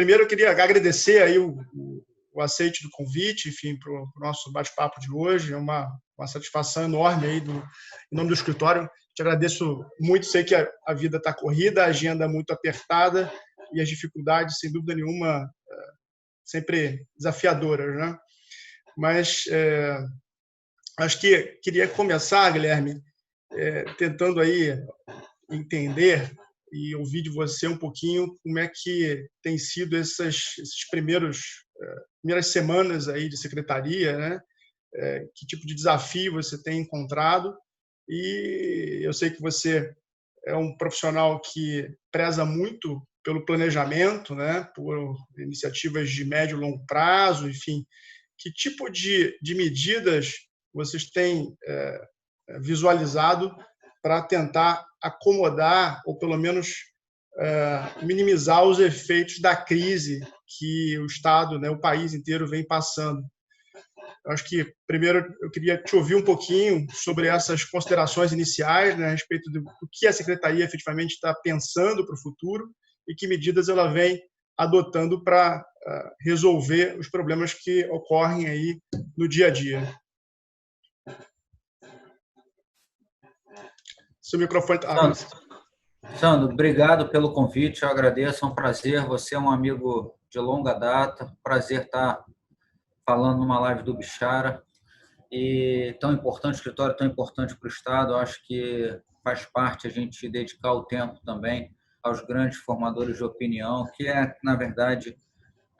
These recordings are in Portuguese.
primeiro eu queria agradecer aí o aceite do convite, enfim, para o nosso bate-papo de hoje. É uma satisfação enorme aí em nome do escritório. Te agradeço muito. Sei que a vida está corrida, a agenda muito apertada e as dificuldades, sem dúvida nenhuma, sempre desafiadoras, né? Mas acho que queria começar, Guilherme, tentando aí entender e ouvir de você um pouquinho como é que tem sido essas primeiras semanas aí de secretaria, né? Que tipo de desafio você tem encontrado? E eu sei que você é um profissional que preza muito pelo planejamento, né? Por iniciativas de médio e longo prazo, enfim. Que tipo de medidas vocês têm visualizado para tentar acomodar ou pelo menos minimizar os efeitos da crise que o Estado, né, o país inteiro vem passando? Eu acho que, primeiro, eu queria te ouvir um pouquinho sobre essas considerações iniciais, né, a respeito do que a Secretaria efetivamente está pensando para o futuro e que medidas ela vem adotando para resolver os problemas que ocorrem aí no dia a dia. Seu microfone está... Sandro, obrigado pelo convite, eu agradeço, é um prazer, você é um amigo de longa data, prazer estar falando numa live do Bichara, e tão importante, o escritório tão importante para o Estado, eu acho que faz parte a gente dedicar o tempo também aos grandes formadores de opinião, que na verdade,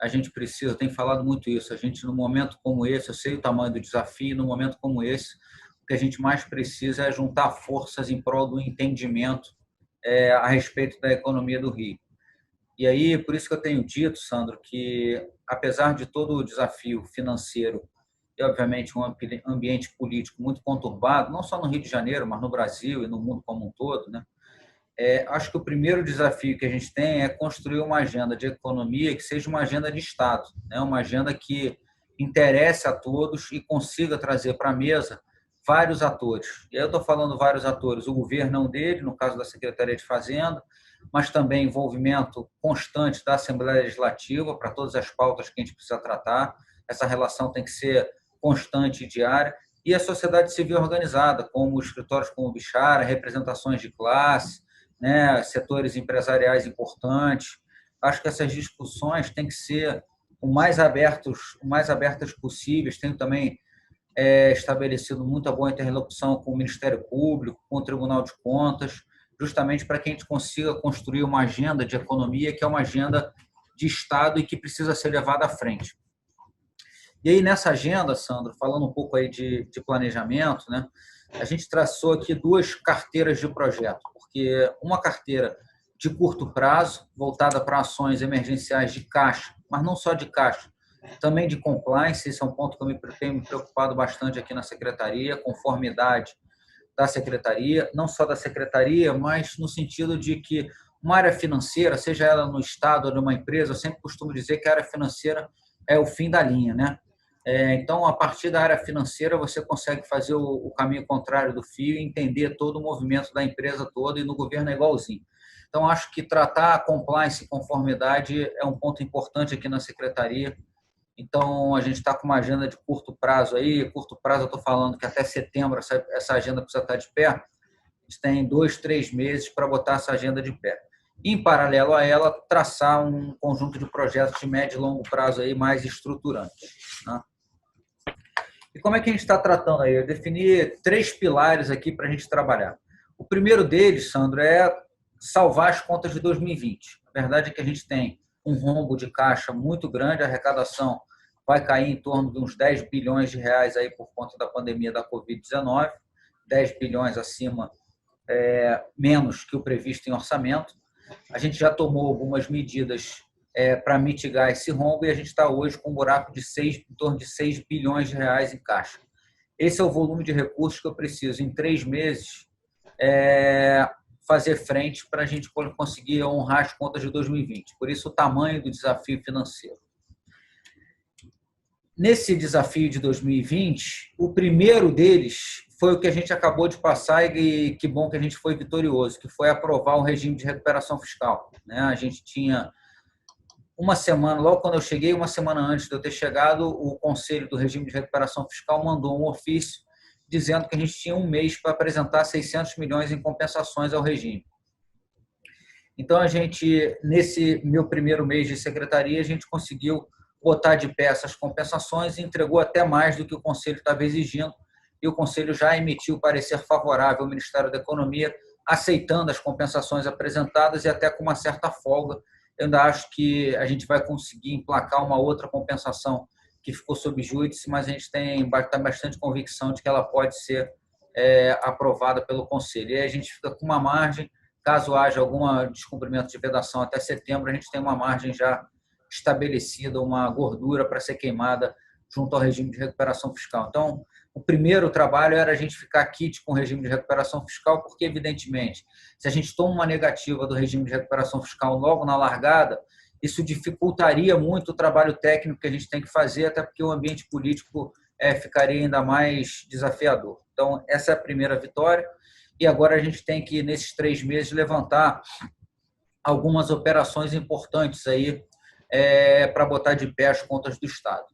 a gente precisa, tem falado muito isso, a gente num momento como esse, eu sei o tamanho do desafio, num momento como esse, o que a gente mais precisa é juntar forças em prol do entendimento a respeito da economia do Rio. E aí, por isso que eu tenho dito, Sandro, que apesar de todo o desafio financeiro e, obviamente, um ambiente político muito conturbado, não só no Rio de Janeiro, mas no Brasil e no mundo como um todo, né? Acho que o primeiro desafio que a gente tem é construir uma agenda de economia que seja uma agenda de Estado, né? Uma agenda que interesse a todos e consiga trazer para a mesa vários atores. E eu estou falando vários atores, o governo é um deles, no caso da Secretaria de Fazenda, mas também envolvimento constante da Assembleia Legislativa para todas as pautas que a gente precisa tratar. Essa relação tem que ser constante e diária. E a sociedade civil organizada, como escritórios como o Bichara, representações de classe, né, setores empresariais importantes. Acho que essas discussões têm que ser o mais abertas possíveis. Tenho também estabelecido muita boa interlocução com o Ministério Público, com o Tribunal de Contas, justamente para que a gente consiga construir uma agenda de economia que é uma agenda de Estado e que precisa ser levada à frente. E aí, nessa agenda, Sandro, falando um pouco aí de planejamento, né, a gente traçou aqui duas carteiras de projeto, porque uma carteira de curto prazo, voltada para ações emergenciais de caixa, mas não só de caixa, também de compliance, esse é um ponto que eu tenho me preocupado bastante aqui na Secretaria, conformidade da Secretaria, não só da Secretaria, mas no sentido de que uma área financeira, seja ela no Estado ou numa empresa, eu sempre costumo dizer que a área financeira é o fim da linha, né? Então, a partir da área financeira, você consegue fazer o caminho contrário do fio e entender todo o movimento da empresa toda, e no governo é igualzinho. Então, acho que tratar a compliance e conformidade é um ponto importante aqui na Secretaria. Então, a gente está com uma agenda de curto prazo aí. Curto prazo, eu estou falando que até setembro essa agenda precisa estar de pé. A gente tem 2, 3 meses para botar essa agenda de pé. Em paralelo a ela, traçar um conjunto de projetos de médio e longo prazo aí mais estruturantes, né? E como é que a gente está tratando aí? Eu defini 3 pilares aqui para a gente trabalhar. O primeiro deles, Sandro, é salvar as contas de 2020. A verdade é que a gente tem um rombo de caixa muito grande, a arrecadação vai cair em torno de uns 10 bilhões de reais aí por conta da pandemia da Covid-19, 10 bilhões acima, menos que o previsto em orçamento. A gente já tomou algumas medidas para mitigar esse rombo e a gente está hoje com um buraco de em torno de 6 bilhões de reais em caixa. Esse é o volume de recursos que eu preciso, em 3 meses, fazer frente para a gente conseguir honrar as contas de 2020. Por isso, o tamanho do desafio financeiro. Nesse desafio de 2020, o primeiro deles foi o que a gente acabou de passar e que bom que a gente foi vitorioso, que foi aprovar o regime de recuperação fiscal. A gente tinha uma semana, logo quando eu cheguei, uma semana antes de eu ter chegado, o Conselho do Regime de Recuperação Fiscal mandou um ofício dizendo que a gente tinha um mês para apresentar 600 milhões em compensações ao regime. Então, a gente, nesse meu primeiro mês de secretaria, a gente conseguiu botar de pé essas compensações e entregou até mais do que o Conselho estava exigindo, e o Conselho já emitiu parecer favorável ao Ministério da Economia, aceitando as compensações apresentadas e até com uma certa folga. Eu ainda acho que a gente vai conseguir emplacar uma outra compensação que ficou sob júdice, mas a gente tem bastante convicção de que ela pode ser aprovada pelo Conselho. E aí a gente fica com uma margem, caso haja algum descumprimento de vedação até setembro, a gente tem uma margem já estabelecida, uma gordura para ser queimada junto ao regime de recuperação fiscal. Então, o primeiro trabalho era a gente ficar quite com o regime de recuperação fiscal, porque, evidentemente, se a gente toma uma negativa do regime de recuperação fiscal logo na largada, isso dificultaria muito o trabalho técnico que a gente tem que fazer, até porque o ambiente político ficaria ainda mais desafiador. Então, essa é a primeira vitória. E agora a gente tem que, nesses 3 meses, levantar algumas operações importantes aí para botar de pé as contas do Estado.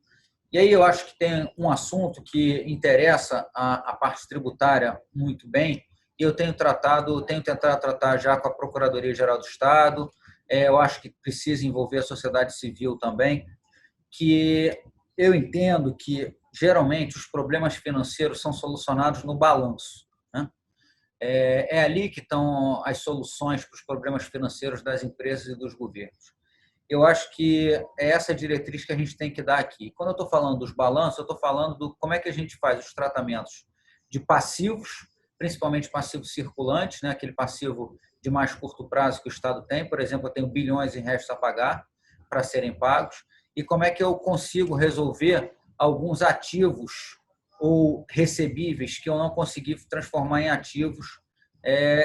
E aí eu acho que tem um assunto que interessa a parte tributária muito bem, e eu tenho tentado tratar já com a Procuradoria-Geral do Estado, eu acho que precisa envolver a sociedade civil também, que eu entendo que, geralmente, os problemas financeiros são solucionados no balanço, né? É ali que estão as soluções para os problemas financeiros das empresas e dos governos. Eu acho que é essa diretriz que a gente tem que dar aqui. Quando eu estou falando dos balanços, eu estou falando do como é que a gente faz os tratamentos de passivos, principalmente passivos circulantes, né? Aquele passivo de mais curto prazo que o Estado tem. Por exemplo, eu tenho bilhões em restos a pagar para serem pagos. E como é que eu consigo resolver alguns ativos ou recebíveis que eu não consegui transformar em ativos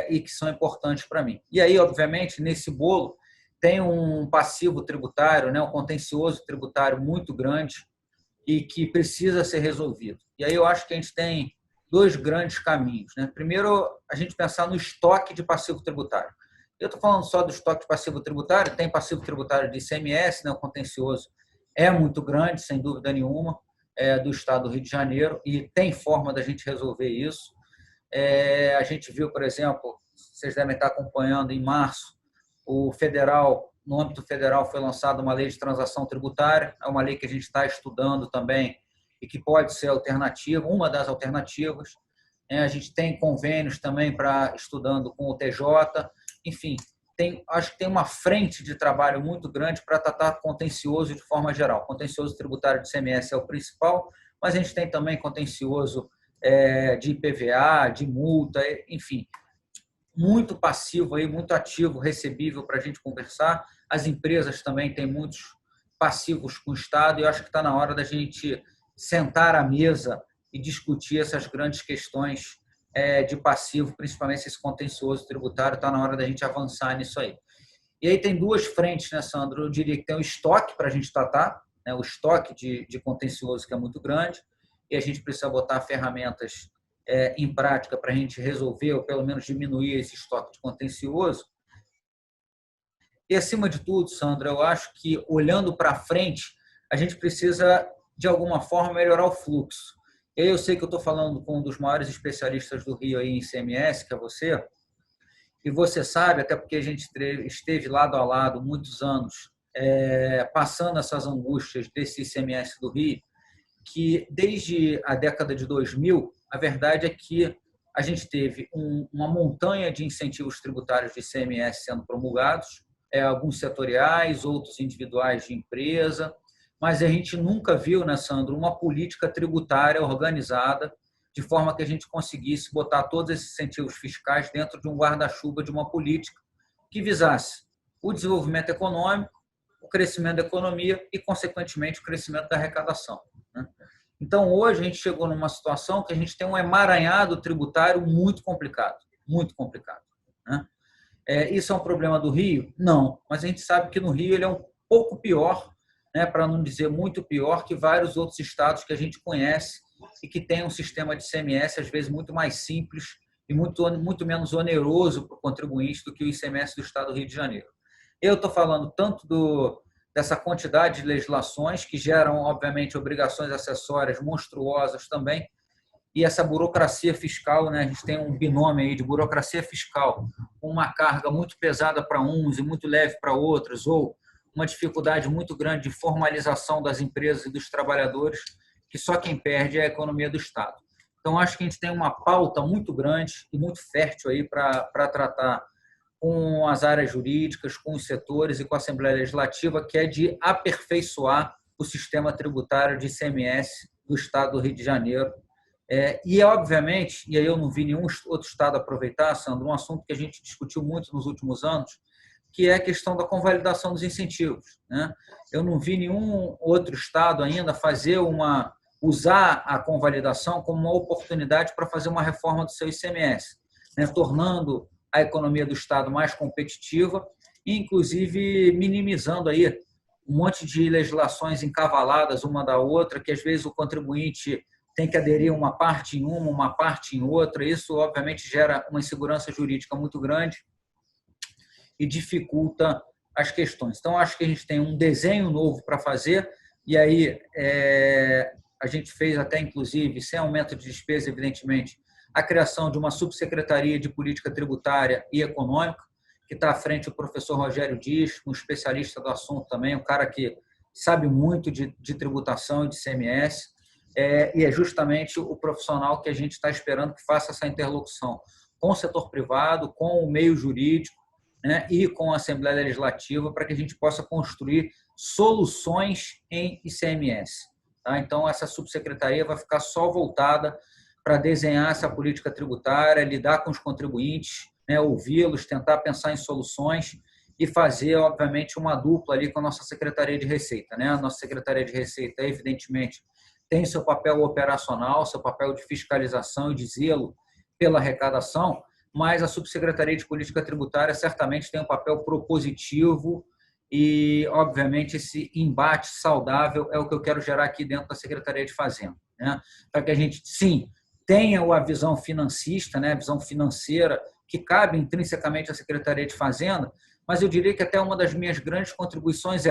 e que são importantes para mim. E aí, obviamente, nesse bolo, tem um passivo tributário, né, um contencioso tributário muito grande e que precisa ser resolvido. E aí eu acho que a gente tem 2 grandes caminhos, né? Primeiro, a gente pensar no estoque de passivo tributário. Eu estou falando só do estoque de passivo tributário, tem passivo tributário de ICMS, né, o contencioso é muito grande, sem dúvida nenhuma, do Estado do Rio de Janeiro, e tem forma da gente resolver isso. A gente viu, por exemplo, vocês devem estar acompanhando, em março, no âmbito federal foi lançada uma lei de transação tributária, é uma lei que a gente está estudando também e que pode ser alternativa, uma das alternativas. A gente tem convênios também estudando com o TJ, enfim, acho que tem uma frente de trabalho muito grande para tratar contencioso de forma geral. Contencioso tributário de ICMS é o principal, mas a gente tem também contencioso de IPVA, de multa, enfim, muito passivo, aí, muito ativo, recebível para a gente conversar. As empresas também têm muitos passivos com o Estado, e eu acho que está na hora da gente sentar à mesa e discutir essas grandes questões de passivo, principalmente esse contencioso tributário, está na hora da gente avançar nisso aí. E aí tem 2 frentes, né, Sandro? Eu diria que tem o estoque para a gente tratar, né, o estoque de contencioso, que é muito grande, e a gente precisa botar ferramentas em prática para a gente resolver, ou pelo menos diminuir esse estoque de contencioso. E, acima de tudo, Sandra, eu acho que, olhando para frente, a gente precisa, de alguma forma, melhorar o fluxo. Eu sei que eu estou falando com um dos maiores especialistas do Rio aí em ICMS, que é você, e você sabe, até porque a gente esteve lado a lado muitos anos, passando essas angústias desse ICMS do Rio, que desde a década de 2000, a verdade é que a gente teve uma montanha de incentivos tributários de ICMS sendo promulgados, alguns setoriais, outros individuais de empresa, mas a gente nunca viu, né, Sandro, uma política tributária organizada de forma que a gente conseguisse botar todos esses incentivos fiscais dentro de um guarda-chuva de uma política que visasse o desenvolvimento econômico, o crescimento da economia e, consequentemente, o crescimento da arrecadação, né? Então, hoje, a gente chegou numa situação que a gente tem um emaranhado tributário muito complicado, né? Isso é um problema do Rio? Não, mas a gente sabe que no Rio ele é um pouco pior, né, para não dizer muito pior, que vários outros estados que a gente conhece e que tem um sistema de ICMS, às vezes, muito mais simples e muito menos oneroso para o contribuinte do que o ICMS do estado do Rio de Janeiro. Eu estou falando tanto dessa quantidade de legislações que geram, obviamente, obrigações acessórias monstruosas também, e essa burocracia fiscal, né? A gente tem um binômio aí de burocracia fiscal, com uma carga muito pesada para uns e muito leve para outros, ou uma dificuldade muito grande de formalização das empresas e dos trabalhadores, que só quem perde é a economia do Estado. Então, acho que a gente tem uma pauta muito grande e muito fértil aí para tratar com as áreas jurídicas, com os setores e com a Assembleia Legislativa, que é de aperfeiçoar o sistema tributário de ICMS do Estado do Rio de Janeiro. E, obviamente, e aí eu não vi nenhum outro Estado aproveitar, Sandro, um assunto que a gente discutiu muito nos últimos anos, que é a questão da convalidação dos incentivos, né? Eu não vi nenhum outro Estado ainda usar a convalidação como uma oportunidade para fazer uma reforma do seu ICMS, né? Tornando a economia do Estado mais competitiva e, inclusive, minimizando aí um monte de legislações encavaladas uma da outra, que às vezes o contribuinte tem que aderir uma parte em uma parte em outra. Isso, obviamente, gera uma insegurança jurídica muito grande e dificulta as questões. Então, acho que a gente tem um desenho novo para fazer, e aí a gente fez até, inclusive, sem aumento de despesa, evidentemente, a criação de uma subsecretaria de política tributária e econômica, que está à frente o professor Rogério Dias, um especialista do assunto também, um cara que sabe muito de tributação e de ICMS, e é justamente o profissional que a gente está esperando que faça essa interlocução com o setor privado, com o meio jurídico, né, e com a Assembleia Legislativa, para que a gente possa construir soluções em ICMS. Tá? Então, essa subsecretaria vai ficar só voltada para desenhar essa política tributária, lidar com os contribuintes, né, ouvi-los, tentar pensar em soluções e fazer, obviamente, uma dupla ali com a nossa Secretaria de Receita, né? A nossa Secretaria de Receita, evidentemente, tem seu papel operacional, seu papel de fiscalização e de zelo pela arrecadação, mas a Subsecretaria de Política Tributária certamente tem um papel propositivo e, obviamente, esse embate saudável é o que eu quero gerar aqui dentro da Secretaria de Fazenda, né? Para que a gente, sim, tenha a visão financista, né, a visão financeira, que cabe intrinsecamente à Secretaria de Fazenda, mas eu diria que até uma das minhas grandes contribuições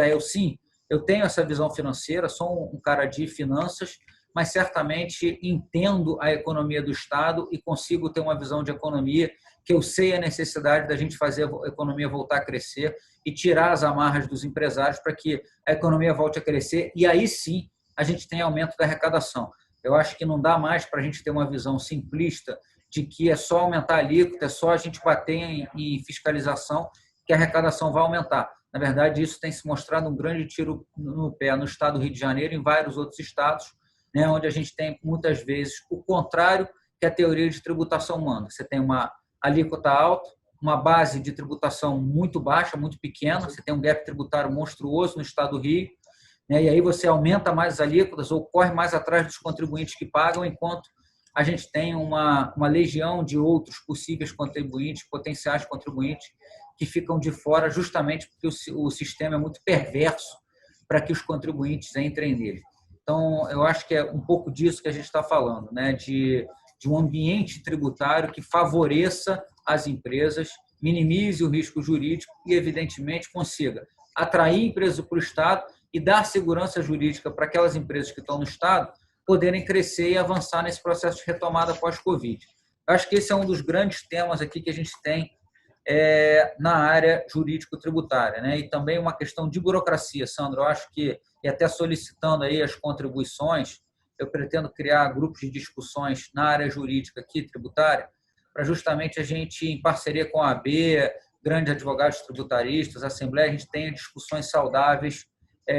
eu tenho essa visão financeira, sou um cara de finanças, mas certamente entendo a economia do Estado e consigo ter uma visão de economia que eu sei a necessidade da gente fazer a economia voltar a crescer e tirar as amarras dos empresários para que a economia volte a crescer e aí sim a gente tem aumento da arrecadação. Eu acho que não dá mais para a gente ter uma visão simplista de que é só aumentar a alíquota, é só a gente bater em fiscalização que a arrecadação vai aumentar. Na verdade, isso tem se mostrado um grande tiro no pé no estado do Rio de Janeiro e em vários outros estados, né, onde a gente tem, muitas vezes, o contrário que a teoria de tributação manda. Você tem uma alíquota alta, uma base de tributação muito baixa, muito pequena, você tem um gap tributário monstruoso no estado do Rio, né, e aí você aumenta mais as alíquotas ou corre mais atrás dos contribuintes que pagam, enquanto a gente tem uma legião de outros possíveis contribuintes, potenciais contribuintes, que ficam de fora justamente porque o sistema é muito perverso para que os contribuintes entrem nele. Então, eu acho que é um pouco disso que a gente está falando, né? De um ambiente tributário que favoreça as empresas, minimize o risco jurídico e, evidentemente, consiga atrair empresas para o Estado e dar segurança jurídica para aquelas empresas que estão no Estado poderem crescer e avançar nesse processo de retomada pós-Covid. Eu acho que esse é um dos grandes temas aqui que a gente tem na área jurídico-tributária, né? E também uma questão de burocracia, Sandro. Eu acho que, e até solicitando aí as contribuições, eu pretendo criar grupos de discussões na área jurídica aqui, tributária, para justamente a gente, em parceria com a AB, grandes advogados tributaristas, a Assembleia, a gente tenha discussões saudáveis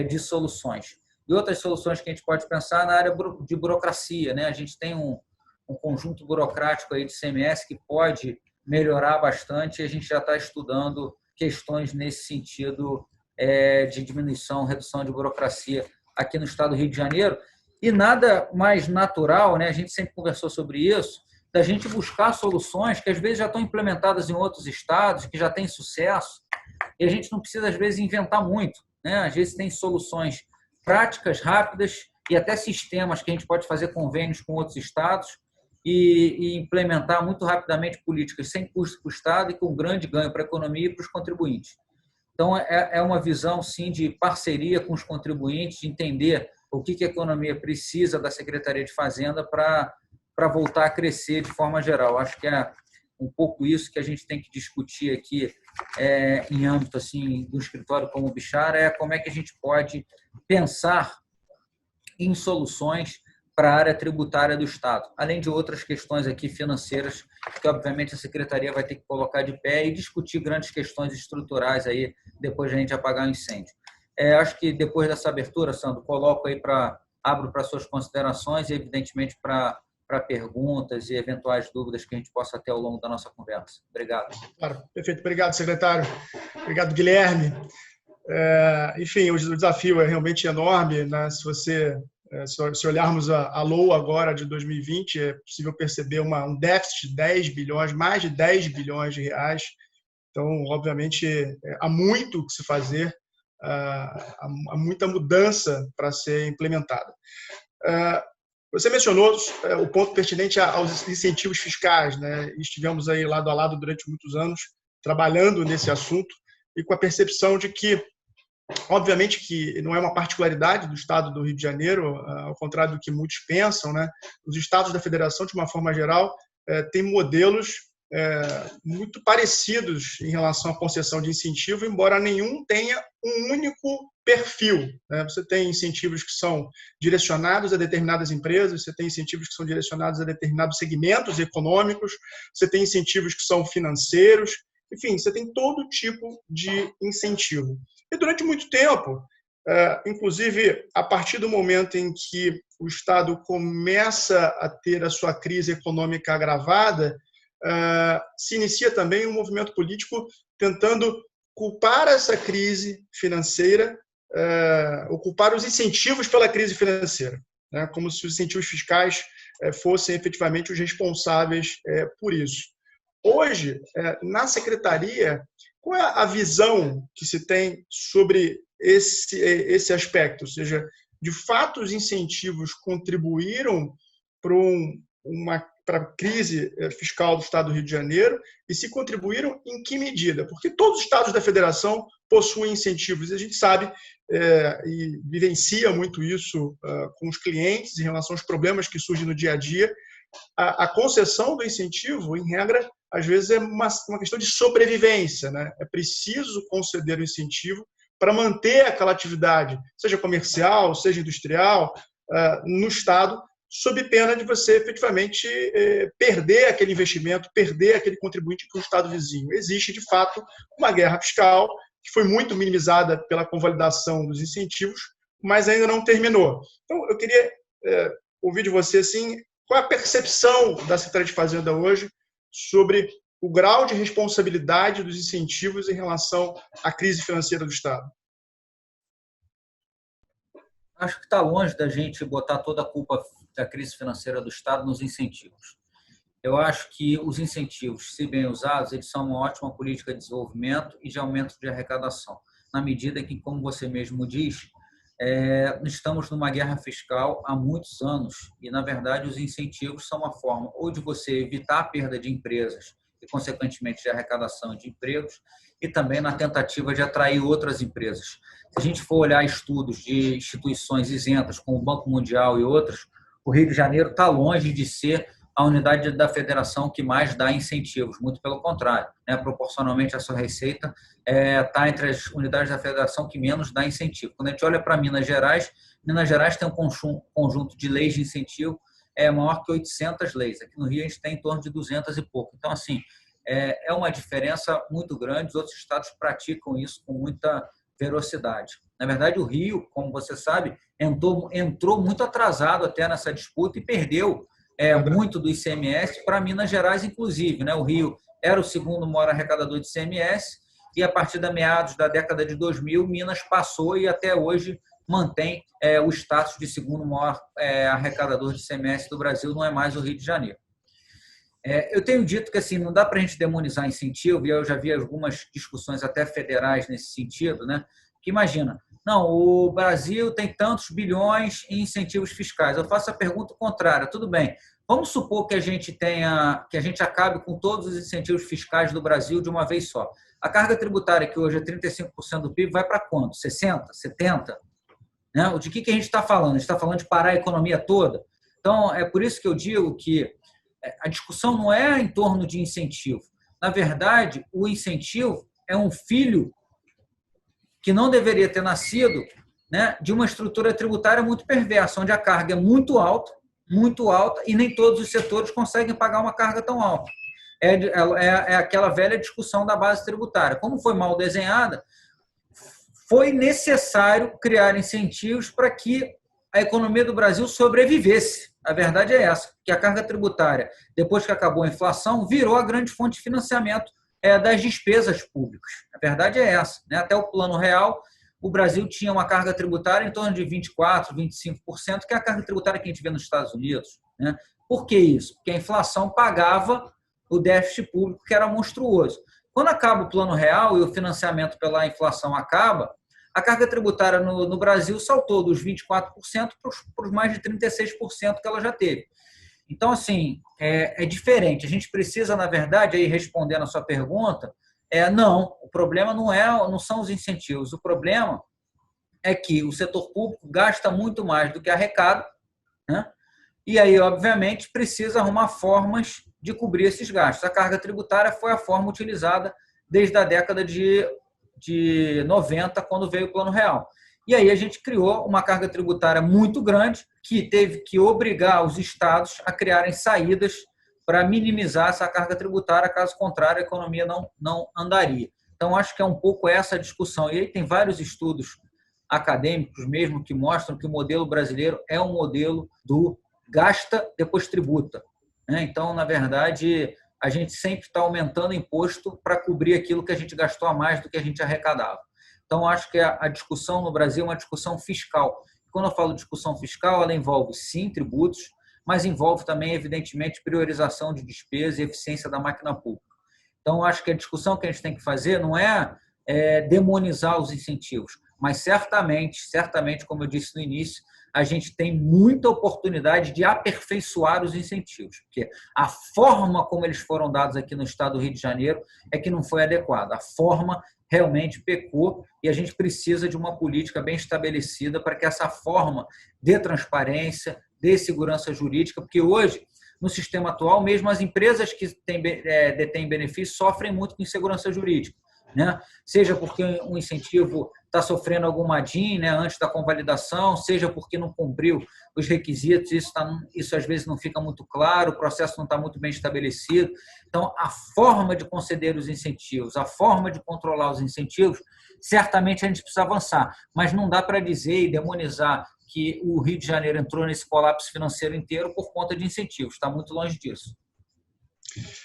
de soluções. E outras soluções que a gente pode pensar na área de burocracia, né? A gente tem um conjunto burocrático aí de ICMS que pode melhorar bastante e a gente já está estudando questões nesse sentido de diminuição, redução de burocracia aqui no estado do Rio de Janeiro. E nada mais natural, né? A gente sempre conversou sobre isso, da gente buscar soluções que às vezes já estão implementadas em outros estados, que já têm sucesso, e a gente não precisa, às vezes, inventar muito, né? Às vezes tem soluções práticas, rápidas e até sistemas que a gente pode fazer convênios com outros estados e implementar muito rapidamente políticas sem custo para o Estado e com grande ganho para a economia e para os contribuintes. Então, é uma visão, sim, de parceria com os contribuintes, de entender o que a economia precisa da Secretaria de Fazenda para voltar a crescer de forma geral. Acho que é um pouco isso que a gente tem que discutir aqui em âmbito assim, do escritório como o Bichara, é como é que a gente pode pensar em soluções para a área tributária do Estado, além de outras questões aqui financeiras que, obviamente, a Secretaria vai ter que colocar de pé e discutir grandes questões estruturais aí, depois de a gente apagar o incêndio. Acho que depois dessa abertura, Sandro, abro para suas considerações e, evidentemente, para perguntas e eventuais dúvidas que a gente possa ter ao longo da nossa conversa. Obrigado. Claro, perfeito. Obrigado, secretário. Obrigado, Guilherme. Enfim, o desafio é realmente enorme, né? Se olharmos a LOA agora de 2020, é possível perceber um déficit de 10 bilhões, mais de 10 bilhões de reais. Então, obviamente, há muito que se fazer, há muita mudança para ser implementada. Você mencionou o ponto pertinente aos incentivos fiscais, né? Estivemos aí lado a lado durante muitos anos trabalhando nesse assunto e com a percepção de que, obviamente, que não é uma particularidade do Estado do Rio de Janeiro, ao contrário do que muitos pensam, né? Os estados da federação, de uma forma geral, têm modelos muito parecidos em relação à concessão de incentivo, embora nenhum tenha um único perfil, né? Você tem incentivos que são direcionados a determinadas empresas, você tem incentivos que são direcionados a determinados segmentos econômicos, você tem incentivos que são financeiros, enfim, você tem todo tipo de incentivo. E durante muito tempo, inclusive a partir do momento em que o Estado começa a ter a sua crise econômica agravada, se inicia também um movimento político tentando culpar essa crise financeira, ou culpar os incentivos pela crise financeira, né? Como se os incentivos fiscais fossem efetivamente os responsáveis por isso. Hoje, na Secretaria, qual é a visão que se tem sobre esse aspecto? Ou seja, de fato, os incentivos contribuíram para a crise fiscal do Estado do Rio de Janeiro e se contribuíram em que medida? Porque todos os estados da federação possuem incentivos e a gente sabe e vivencia muito isso com os clientes em relação aos problemas que surgem no dia a dia. A concessão do incentivo, em regra, às vezes é uma questão de sobrevivência, né? É preciso conceder o incentivo para manter aquela atividade, seja comercial, seja industrial, no Estado, sob pena de você efetivamente perder aquele investimento, perder aquele contribuinte para o Estado vizinho. Existe, de fato, uma guerra fiscal que foi muito minimizada pela convalidação dos incentivos, mas ainda não terminou. Então, eu queria ouvir de você assim, qual é a percepção da Secretaria de Fazenda hoje sobre o grau de responsabilidade dos incentivos em relação à crise financeira do Estado? Acho que está longe da gente botar toda a culpa da crise financeira do Estado nos incentivos. Eu acho que os incentivos, se bem usados, eles são uma ótima política de desenvolvimento e de aumento de arrecadação, na medida que, como você mesmo diz, estamos numa guerra fiscal há muitos anos e, na verdade, os incentivos são uma forma ou de você evitar a perda de empresas e, consequentemente, de arrecadação de empregos e também na tentativa de atrair outras empresas. Se a gente for olhar estudos de instituições isentas, como o Banco Mundial e outras, o Rio de Janeiro está longe de ser a unidade da federação que mais dá incentivos, muito pelo contrário, né? Proporcionalmente à sua receita, está entre as unidades da federação que menos dá incentivo. Quando a gente olha para Minas Gerais tem um conjunto de leis de incentivo maior que 800 leis. Aqui no Rio a gente tem em torno de 200 e pouco. Então, assim, é uma diferença muito grande. Os outros estados praticam isso com muita velocidade. Na verdade, o Rio, como você sabe, entrou muito atrasado até nessa disputa e perdeu muito do ICMS para Minas Gerais, inclusive, né? O Rio era o segundo maior arrecadador de ICMS e, a partir da meados da década de 2000, Minas passou e até hoje mantém o status de segundo maior arrecadador de ICMS do Brasil, não é mais o Rio de Janeiro. Eu tenho dito que assim, não dá para a gente demonizar incentivo, e eu já vi algumas discussões até federais nesse sentido, né? Que imagina, não, o Brasil tem tantos bilhões em incentivos fiscais. Eu faço a pergunta contrária. Tudo bem. Vamos supor que a gente acabe com todos os incentivos fiscais do Brasil de uma vez só. A carga tributária, que hoje é 35% do PIB, vai para quanto? 60%? 70%? Né? De que a gente está falando? A gente está falando de parar a economia toda? Então, é por isso que eu digo que a discussão não é em torno de incentivo. Na verdade, o incentivo é um filho que não deveria ter nascido, né, de uma estrutura tributária muito perversa, onde a carga é muito alta, e nem todos os setores conseguem pagar uma carga tão alta. É aquela velha discussão da base tributária. Como foi mal desenhada, foi necessário criar incentivos para que a economia do Brasil sobrevivesse. A verdade é essa, que a carga tributária, depois que acabou a inflação, virou a grande fonte de financiamento das despesas públicas. A verdade é essa. Né? Até o Plano Real, o Brasil tinha uma carga tributária em torno de 24%, 25%, que é a carga tributária que a gente vê nos Estados Unidos. Né? Por que isso? Porque a inflação pagava o déficit público, que era monstruoso. Quando acaba o Plano Real e o financiamento pela inflação acaba, a carga tributária no Brasil saltou dos 24% para os mais de 36% que ela já teve. Então, assim, é diferente. A gente precisa, na verdade, aí respondendo a sua pergunta, não, o problema não são os incentivos. O problema é que o setor público gasta muito mais do que arrecada, né? E aí, obviamente, precisa arrumar formas de cobrir esses gastos. A carga tributária foi a forma utilizada desde a década de 90, quando veio o Plano Real. E aí a gente criou uma carga tributária muito grande, que teve que obrigar os estados a criarem saídas para minimizar essa carga tributária, caso contrário, a economia não andaria. Então, acho que é um pouco essa a discussão. E aí tem vários estudos acadêmicos mesmo que mostram que o modelo brasileiro é um modelo do gasta, depois tributa. Então, na verdade, a gente sempre está aumentando imposto para cobrir aquilo que a gente gastou a mais do que a gente arrecadava. Então, acho que a discussão no Brasil é uma discussão fiscal. Quando eu falo discussão fiscal, ela envolve, sim, tributos, mas envolve também, evidentemente, priorização de despesa e eficiência da máquina pública. Então, acho que a discussão que a gente tem que fazer não é demonizar os incentivos, mas certamente, como eu disse no início, a gente tem muita oportunidade de aperfeiçoar os incentivos, porque a forma como eles foram dados aqui no estado do Rio de Janeiro é que não foi adequada. A forma realmente pecou e a gente precisa de uma política bem estabelecida para que essa forma dê transparência, dê segurança jurídica, porque hoje, no sistema atual, mesmo as empresas que detêm benefícios sofrem muito com insegurança jurídica. Né? Seja porque um incentivo está sofrendo alguma DIN, né, antes da convalidação, seja porque não cumpriu os requisitos, isso às vezes não fica muito claro, o processo não está muito bem estabelecido. Então, a forma de conceder os incentivos, a forma de controlar os incentivos, certamente a gente precisa avançar, mas não dá para dizer e demonizar que o Rio de Janeiro entrou nesse colapso financeiro inteiro por conta de incentivos, está muito longe disso.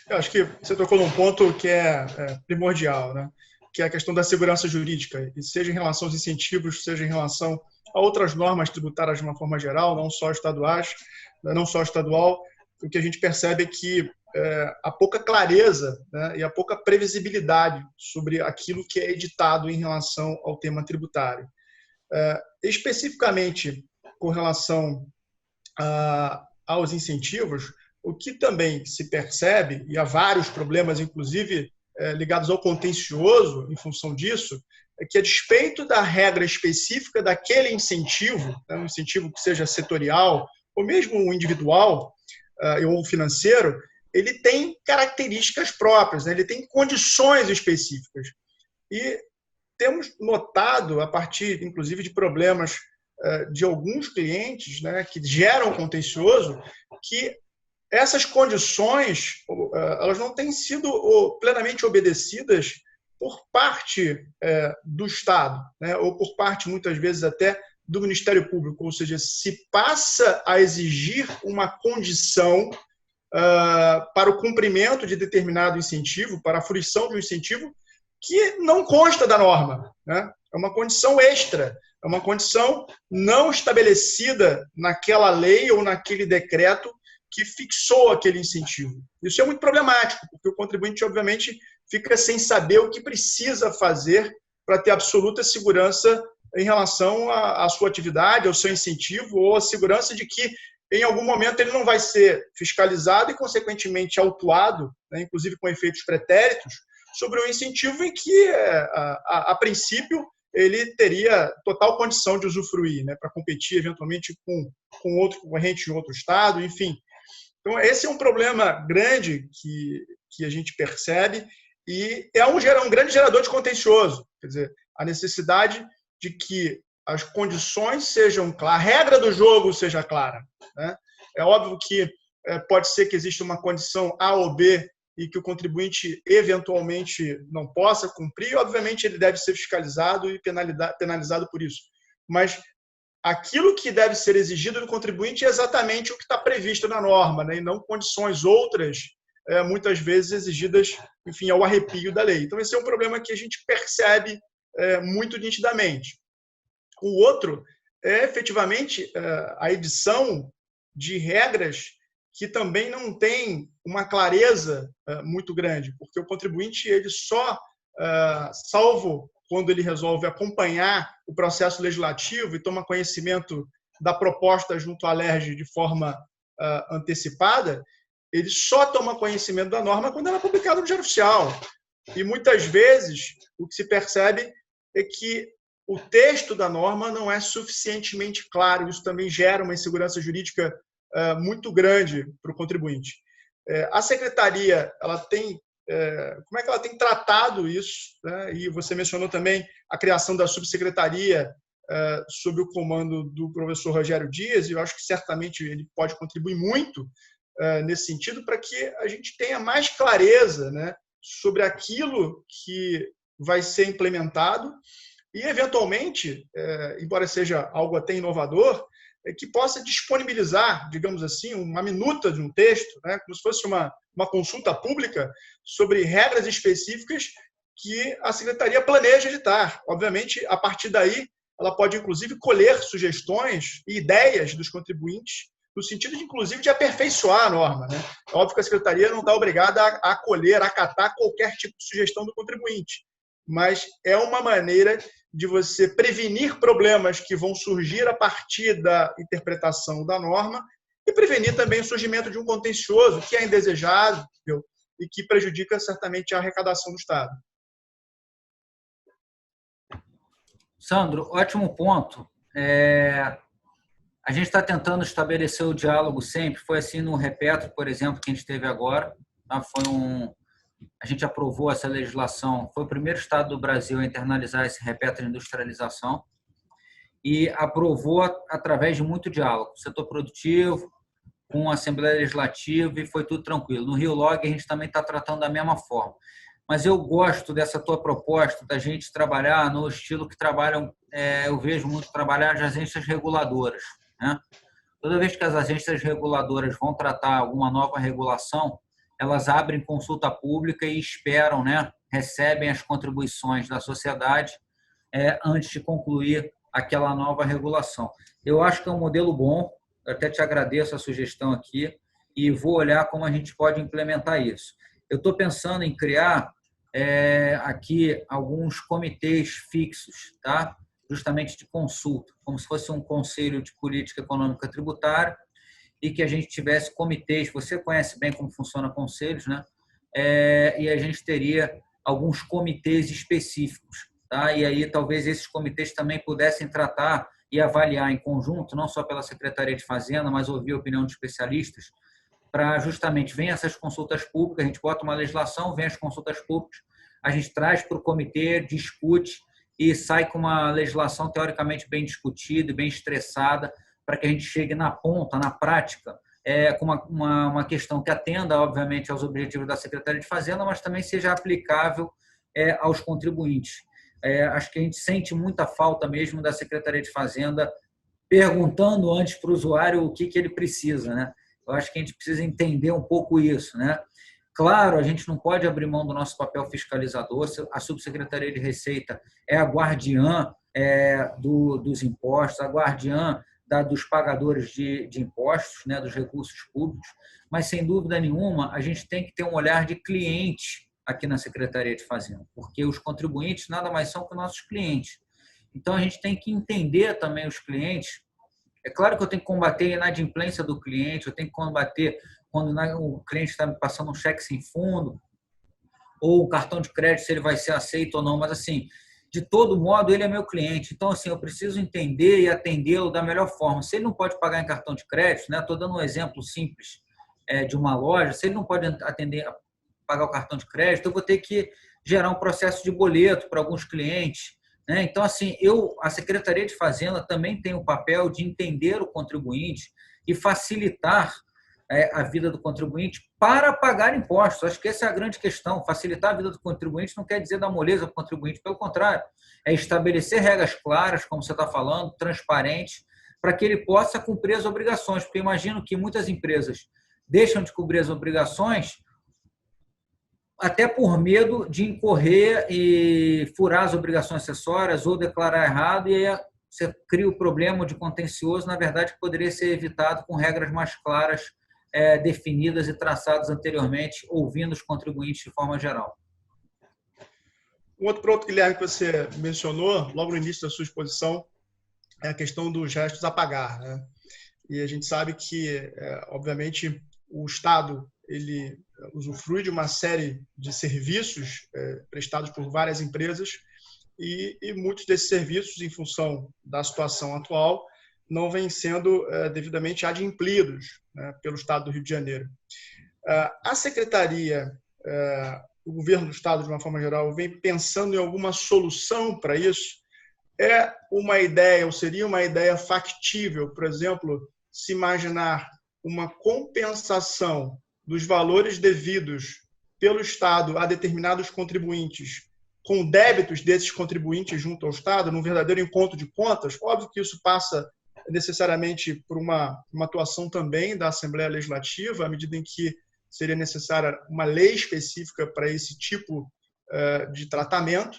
Eu acho que você tocou num ponto que é primordial, né? Que é a questão da segurança jurídica, e seja em relação aos incentivos, seja em relação a outras normas tributárias de uma forma geral, não só estaduais, não só estadual, o que a gente percebe é que a pouca clareza, né, e a pouca previsibilidade sobre aquilo que é editado em relação ao tema tributário. Especificamente com relação aos incentivos, o que também se percebe, e há vários problemas, inclusive ligados ao contencioso em função disso, é que a despeito da regra específica daquele incentivo, né, um incentivo que seja setorial, ou mesmo individual ou financeiro, ele tem características próprias, né, ele tem condições específicas. E temos notado, a partir, inclusive, de problemas de alguns clientes, né, que geram contencioso, que essas condições elas não têm sido plenamente obedecidas por parte do Estado, né, ou por parte, muitas vezes, até do Ministério Público. Ou seja, se passa a exigir uma condição para o cumprimento de determinado incentivo, para a fruição de um incentivo, que não consta da norma, né? É uma condição extra, é uma condição não estabelecida naquela lei ou naquele decreto que fixou aquele incentivo. Isso é muito problemático, porque o contribuinte, obviamente, fica sem saber o que precisa fazer para ter absoluta segurança em relação à sua atividade, ao seu incentivo ou à segurança de que, em algum momento, ele não vai ser fiscalizado e, consequentemente, autuado, né, inclusive com efeitos pretéritos, sobre um incentivo em que, a princípio, ele teria total condição de usufruir, né, para competir, eventualmente, com outro concorrente em outro estado, enfim. Então, esse é um problema grande que a gente percebe e é um grande gerador de contencioso. Quer dizer, a necessidade de que as condições sejam claras, a regra do jogo seja clara, né? É óbvio que pode ser que exista uma condição A ou B e que o contribuinte eventualmente não possa cumprir, obviamente ele deve ser fiscalizado e penalizado por isso. Mas aquilo que deve ser exigido do contribuinte é exatamente o que está previsto na norma, né? E não condições outras, muitas vezes exigidas, enfim, ao arrepio da lei. Então, esse é um problema que a gente percebe muito nitidamente. O outro é, efetivamente, a edição de regras que também não tem uma clareza muito grande, porque o contribuinte, ele só, salvo quando ele resolve acompanhar o processo legislativo e toma conhecimento da proposta junto à LERJ de forma antecipada, ele só toma conhecimento da norma quando ela é publicada no Diário Oficial. E, muitas vezes, o que se percebe é que o texto da norma não é suficientemente claro. Isso também gera uma insegurança jurídica muito grande para o contribuinte. A Secretaria, ela tem, como é que ela tem tratado isso, né? E você mencionou também a criação da subsecretaria sob o comando do professor Rogério Dias, e eu acho que certamente ele pode contribuir muito nesse sentido, para que a gente tenha mais clareza, né, sobre aquilo que vai ser implementado e, eventualmente, embora seja algo até inovador, que possa disponibilizar, digamos assim, uma minuta de um texto, né, como se fosse uma consulta pública sobre regras específicas que a Secretaria planeja editar. Obviamente, a partir daí, ela pode, inclusive, colher sugestões e ideias dos contribuintes, no sentido, de, inclusive, de aperfeiçoar a norma, né? É óbvio que a Secretaria não está obrigada a acolher, a acatar qualquer tipo de sugestão do contribuinte, mas é uma maneira de você prevenir problemas que vão surgir a partir da interpretação da norma e prevenir também o surgimento de um contencioso que é indesejável e que prejudica certamente a arrecadação do Estado. Sandro, ótimo ponto. A gente está tentando estabelecer o diálogo sempre. Foi assim no Repetro, por exemplo, que a gente teve agora. Tá? A gente aprovou essa legislação. Foi o primeiro estado do Brasil a internalizar esse Repetro de industrialização e aprovou através de muito diálogo. Setor produtivo, com a Assembleia Legislativa, e foi tudo tranquilo. No Rio Log, a gente também está tratando da mesma forma. Mas eu gosto dessa tua proposta da gente trabalhar no estilo que trabalham, eu vejo muito trabalhar as agências reguladoras, né? Toda vez que as agências reguladoras vão tratar alguma nova regulação, elas abrem consulta pública e esperam, né? Recebem as contribuições da sociedade antes de concluir aquela nova regulação. Eu acho que é um modelo bom, eu até te agradeço a sugestão aqui e vou olhar como a gente pode implementar isso. Eu estou pensando em criar aqui alguns comitês fixos, tá? Justamente de consulta, como se fosse um conselho de política econômica tributária, e que a gente tivesse comitês. Você conhece bem como funciona conselhos, né? E a gente teria alguns comitês específicos, tá? E aí talvez esses comitês também pudessem tratar e avaliar em conjunto, não só pela Secretaria de Fazenda, mas ouvir a opinião de especialistas, para justamente vem essas consultas públicas, a gente bota uma legislação, vem as consultas públicas, a gente traz para o comitê, discute e sai com uma legislação teoricamente bem discutida e bem estressada, para que a gente chegue na ponta, na prática, com uma questão que atenda, obviamente, aos objetivos da Secretaria de Fazenda, mas também seja aplicável aos contribuintes. Acho que a gente sente muita falta mesmo da Secretaria de Fazenda perguntando antes para o usuário o que ele precisa, né? Eu acho que a gente precisa entender um pouco isso, né? Claro, a gente não pode abrir mão do nosso papel fiscalizador. A Subsecretaria de Receita é a guardiã dos impostos, a guardiã dos pagadores de impostos, né, dos recursos públicos, mas, sem dúvida nenhuma, a gente tem que ter um olhar de cliente aqui na Secretaria de Fazenda, porque os contribuintes nada mais são que nossos clientes. Então, a gente tem que entender também os clientes. É claro que eu tenho que combater a inadimplência do cliente, eu tenho que combater quando o cliente está me passando um cheque sem fundo, ou o cartão de crédito, se ele vai ser aceito ou não, mas assim, de todo modo, ele é meu cliente. Então, assim, eu preciso entender e atendê-lo da melhor forma. Se ele não pode pagar em cartão de crédito, né? Estou dando um exemplo simples de uma loja, se ele não pode pagar o cartão de crédito, eu vou ter que gerar um processo de boleto para alguns clientes, né? Então, assim, a Secretaria de Fazenda também tem o papel de entender o contribuinte e facilitar a vida do contribuinte para pagar impostos. Acho que essa é a grande questão. Facilitar a vida do contribuinte não quer dizer dar moleza para o contribuinte, pelo contrário, é estabelecer regras claras, como você está falando, transparentes, para que ele possa cumprir as obrigações. Porque imagino que muitas empresas deixam de cumprir as obrigações até por medo de incorrer e furar as obrigações acessórias ou declarar errado, e aí você cria o problema de contencioso, na verdade, que poderia ser evitado com regras mais claras, definidas e traçadas anteriormente, ouvindo os contribuintes de forma geral. Um outro ponto, Guilherme, que você mencionou logo no início da sua exposição é a questão dos restos a pagar, né? E a gente sabe que, obviamente, o Estado ele usufrui de uma série de serviços prestados por várias empresas e muitos desses serviços, em função da situação atual, não vêm sendo devidamente adimplidos, né, pelo Estado do Rio de Janeiro. A Secretaria, o governo do Estado, de uma forma geral, vem pensando em alguma solução para isso? É uma ideia, ou seria uma ideia factível, por exemplo, se imaginar uma compensação dos valores devidos pelo Estado a determinados contribuintes com débitos desses contribuintes junto ao Estado, num verdadeiro encontro de contas? Óbvio que isso passa necessariamente por uma atuação também da Assembleia Legislativa, à medida em que seria necessária uma lei específica para esse tipo de tratamento,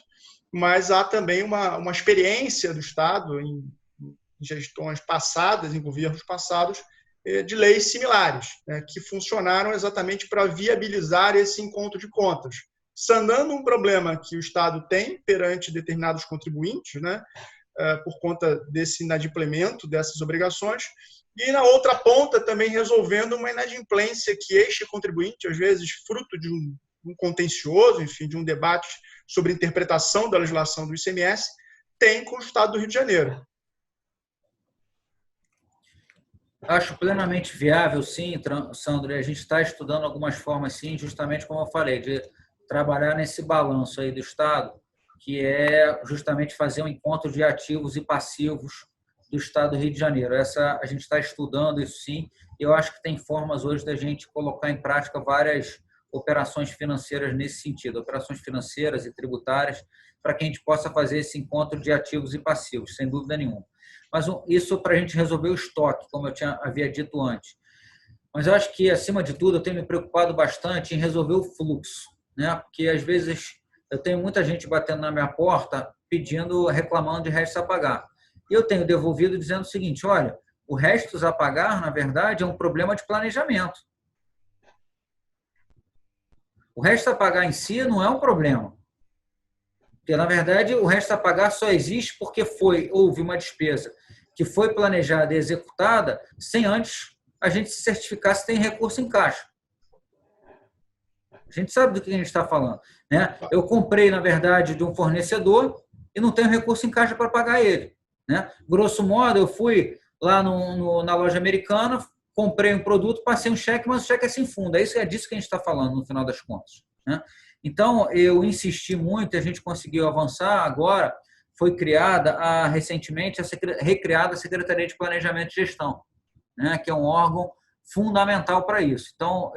mas há também uma experiência do Estado em gestões passadas, em governos passados, de leis similares, né, que funcionaram exatamente para viabilizar esse encontro de contas, sanando um problema que o Estado tem perante determinados contribuintes, né, por conta desse inadimplemento dessas obrigações, e na outra ponta também resolvendo uma inadimplência que este contribuinte, às vezes fruto de um contencioso, enfim, de um debate sobre interpretação da legislação do ICMS, tem com o Estado do Rio de Janeiro. Acho plenamente viável, sim, Sandro, e a gente está estudando algumas formas, sim, justamente como eu falei, de trabalhar nesse balanço aí do Estado, que é justamente fazer um encontro de ativos e passivos do Estado do Rio de Janeiro. A gente está estudando isso, sim, e eu acho que tem formas hoje da gente colocar em prática várias operações financeiras nesse sentido, operações financeiras e tributárias, para que a gente possa fazer esse encontro de ativos e passivos, sem dúvida nenhuma. Mas isso para a gente resolver o estoque, como eu havia dito antes. Mas eu acho que, acima de tudo, eu tenho me preocupado bastante em resolver o fluxo, né? Porque, às vezes, eu tenho muita gente batendo na minha porta reclamando de restos a pagar. E eu tenho devolvido dizendo o seguinte: olha, o restos a pagar, na verdade, é um problema de planejamento. O resto a pagar em si não é um problema. Porque, na verdade, o resto a pagar só existe porque houve uma despesa que foi planejada e executada sem antes a gente se certificar se tem recurso em caixa. A gente sabe do que a gente está falando, né? Eu comprei, na verdade, de um fornecedor e não tenho recurso em caixa para pagar ele, né? Grosso modo, eu fui lá na loja americana, comprei um produto, passei um cheque, mas o cheque é sem fundo. É disso que a gente está falando, no final das contas, né? Então, eu insisti muito, a gente conseguiu avançar. Agora foi criada, recentemente, recriada a Secretaria de Planejamento e Gestão, né, que é um órgão fundamental para isso. Então,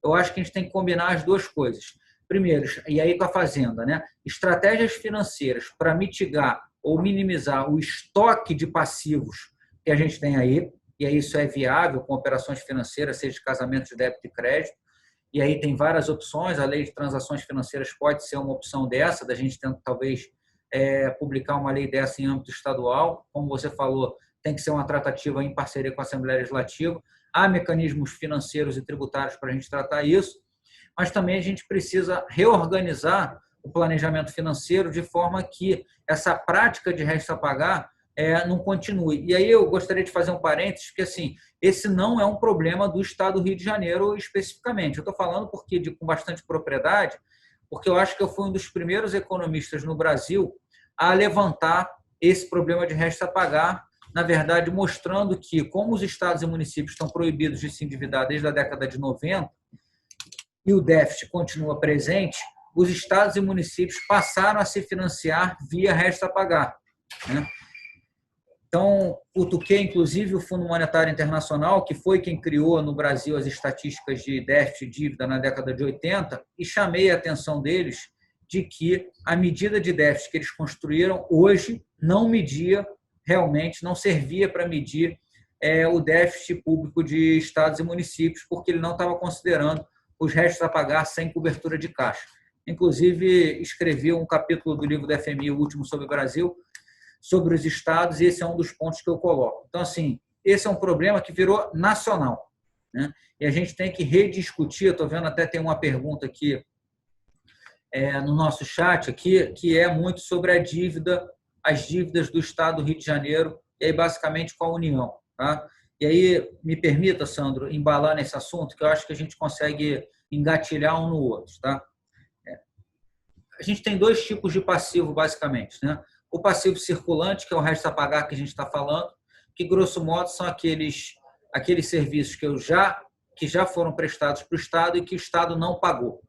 eu acho que a gente tem que combinar as duas coisas. Primeiro, e aí com a Fazenda, né, estratégias financeiras para mitigar ou minimizar o estoque de passivos que a gente tem aí, e aí isso é viável com operações financeiras, seja de casamento de débito e crédito. E aí tem várias opções, a lei de transações financeiras pode ser uma opção dessa, da gente tentar talvez publicar uma lei dessa em âmbito estadual. Como você falou, tem que ser uma tratativa em parceria com a Assembleia Legislativa. Há mecanismos financeiros e tributários para a gente tratar isso, mas também a gente precisa reorganizar o planejamento financeiro de forma que essa prática de resto a pagar não continue. E aí eu gostaria de fazer um parênteses, porque assim, esse não é um problema do Estado do Rio de Janeiro especificamente. Eu estou falando com bastante propriedade, porque eu acho que eu fui um dos primeiros economistas no Brasil a levantar esse problema de resto a pagar, na verdade, mostrando que, como os estados e municípios estão proibidos de se endividar desde a década de 90 e o déficit continua presente, os estados e municípios passaram a se financiar via resto a pagar, né? Então, cutuquei, inclusive, o Fundo Monetário Internacional, que foi quem criou no Brasil as estatísticas de déficit e dívida na década de 80, e chamei a atenção deles de que a medida de déficit que eles construíram hoje não media realmente, não servia para medir o déficit público de estados e municípios, porque ele não estava considerando os restos a pagar sem cobertura de caixa. Inclusive, escrevi um capítulo do livro da FMI, o último sobre o Brasil, sobre os estados, e esse é um dos pontos que eu coloco. Então, assim, esse é um problema que virou nacional, né? E a gente tem que rediscutir. Eu estou vendo até tem uma pergunta aqui no nosso chat aqui, que é muito sobre a dívida, as dívidas do Estado do Rio de Janeiro, e aí basicamente com a União, tá? E aí, me permita, Sandro, embalar nesse assunto, que eu acho que a gente consegue engatilhar um no outro, tá? A gente tem dois tipos de passivo, basicamente, né? O passivo circulante, que é o resto a pagar que a gente está falando, que, grosso modo, são aqueles serviços que já foram prestados para o Estado e que o Estado não pagou.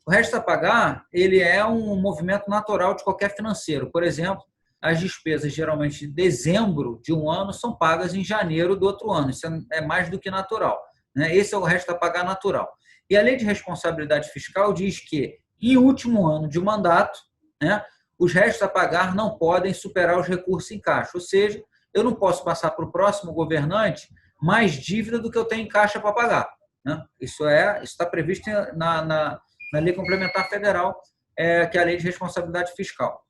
O resto a pagar, ele é um movimento natural de qualquer financeiro. Por exemplo, as despesas, geralmente, de dezembro de um ano são pagas em janeiro do outro ano. Isso é mais do que natural, né? Esse é o resto a pagar natural. E a Lei de Responsabilidade Fiscal diz que, em último ano de mandato, né, os restos a pagar não podem superar os recursos em caixa. Ou seja, eu não posso passar para o próximo governante mais dívida do que eu tenho em caixa para pagar, né? Isso está previsto na Lei Complementar Federal, que é a Lei de Responsabilidade Fiscal.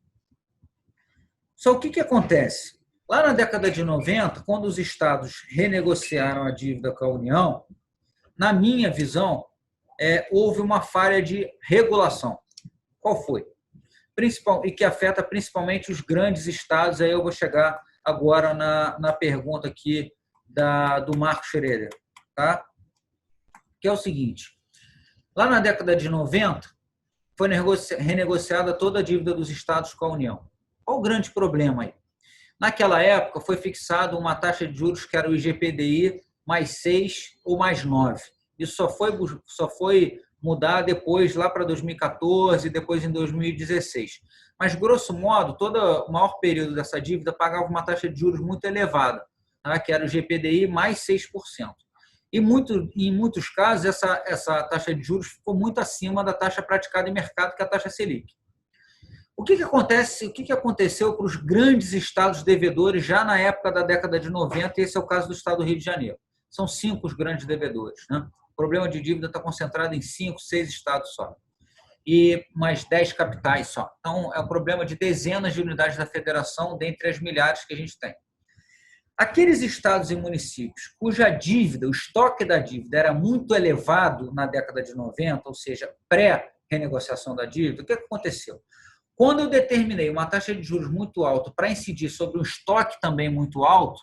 Só o que acontece? Lá na década de 90, quando os estados renegociaram a dívida com a União, na minha visão, houve uma falha de regulação. Qual foi? E que afeta principalmente os grandes estados. Aí eu vou chegar agora na pergunta aqui do Marco Schroeder, tá? Que é o seguinte: lá na década de 90, foi renegociada toda a dívida dos estados com a União. Qual o grande problema aí? Naquela época, foi fixada uma taxa de juros que era o IGPDI mais 6 ou mais 9. Isso só foi mudar depois, lá para 2014, depois em 2016. Mas, grosso modo, todo o maior período dessa dívida pagava uma taxa de juros muito elevada, tá? Que era o GPDI mais 6%. E em muitos casos, essa taxa de juros ficou muito acima da taxa praticada em mercado, que é a taxa Selic. O que aconteceu para os grandes estados devedores já na época da década de 90? E esse é o caso do estado do Rio de Janeiro. São 5 os grandes devedores, né? O problema de dívida está concentrado em 5, 6 estados só. E mais 10 capitais só. Então, é um problema de dezenas de unidades da federação, dentre as milhares que a gente tem. Aqueles estados e municípios cuja dívida, o estoque da dívida era muito elevado na década de 90, ou seja, pré-renegociação da dívida, o que aconteceu? Quando eu determinei uma taxa de juros muito alta para incidir sobre um estoque também muito alto,